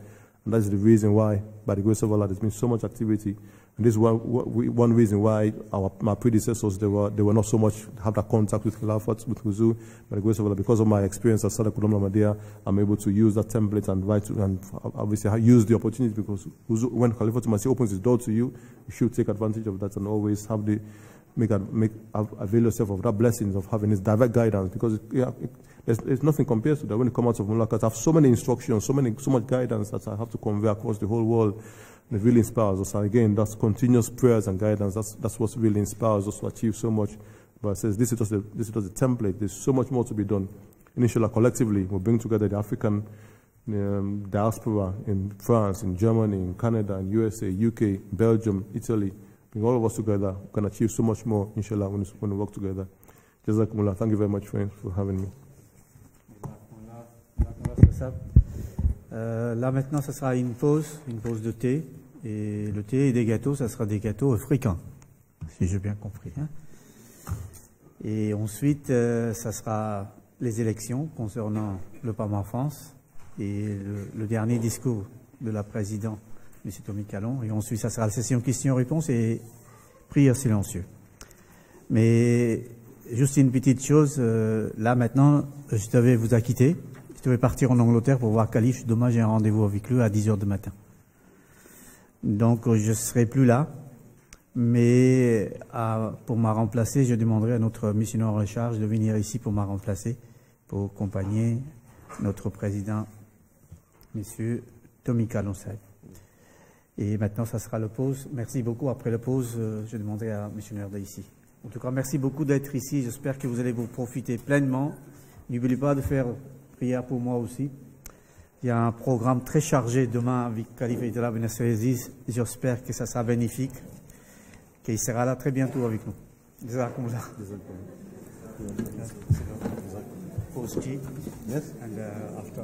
And that's the reason why, by the grace of Allah, there's been so much activity. And this is one reason why my predecessors, they were not so much have that contact with Khilafat, with Huzu. By the grace of Allah, because of my experience as Sadaq Ahmadiyya, I'm able to use that template and write to, and obviously I use the opportunity, because Huzu, when Khalifa Tumasi opens his door to you, you should take advantage of that and always have the avail yourself of that blessings of having his direct guidance, because there's nothing compared to that. When you come out of Mulakat, I have so many instructions, so much guidance that I have to convey across the whole world. And it really inspires us. And again, that's continuous prayers and guidance. That's what really inspires us to achieve so much. But it says this is just a template. There's so much more to be done. Inshallah, collectively, we'll bring together the African diaspora in France, in Germany, in Canada, in USA, UK, Belgium, Italy. Bring all of us together. We can achieve so much more, inshallah, when we work together. Jazakumullah. Thank you very much, friends, for having me. Là maintenant, ce sera une pause de thé. Et le thé et des gâteaux, ça sera des gâteaux africains, si j'ai bien compris. Hein. Et ensuite, ça sera les élections concernant le PARMA en France et le dernier discours de la présidente, M. Tommy Calon. Et ensuite, ça sera la session questions-réponses et prière silencieux. Mais juste une petite chose, là maintenant, je devais vous acquitter. Je devais partir en Angleterre pour voir Khalif. Demain, j'ai un rendez-vous avec lui à 10h du matin. Donc, je ne serai plus là. Mais pour me remplacer, je demanderai à notre missionnaire en charge de venir ici pour me remplacer, pour accompagner notre président, M. Tommy Calon. Et maintenant, ça sera la pause. Merci beaucoup. Après la pause, je demanderai à M. missionnaire d'ici. En tout cas, merci beaucoup d'être ici. J'espère que vous allez vous profiter pleinement. N'oubliez pas de faire prière pour moi aussi. Il y a un programme très chargé demain avec Khalifa Idala Ben Aziz. J'espère que ça sera bénéfique, qu'il sera là très bientôt avec nous. Jazakumullah. Post tea. Yes. And after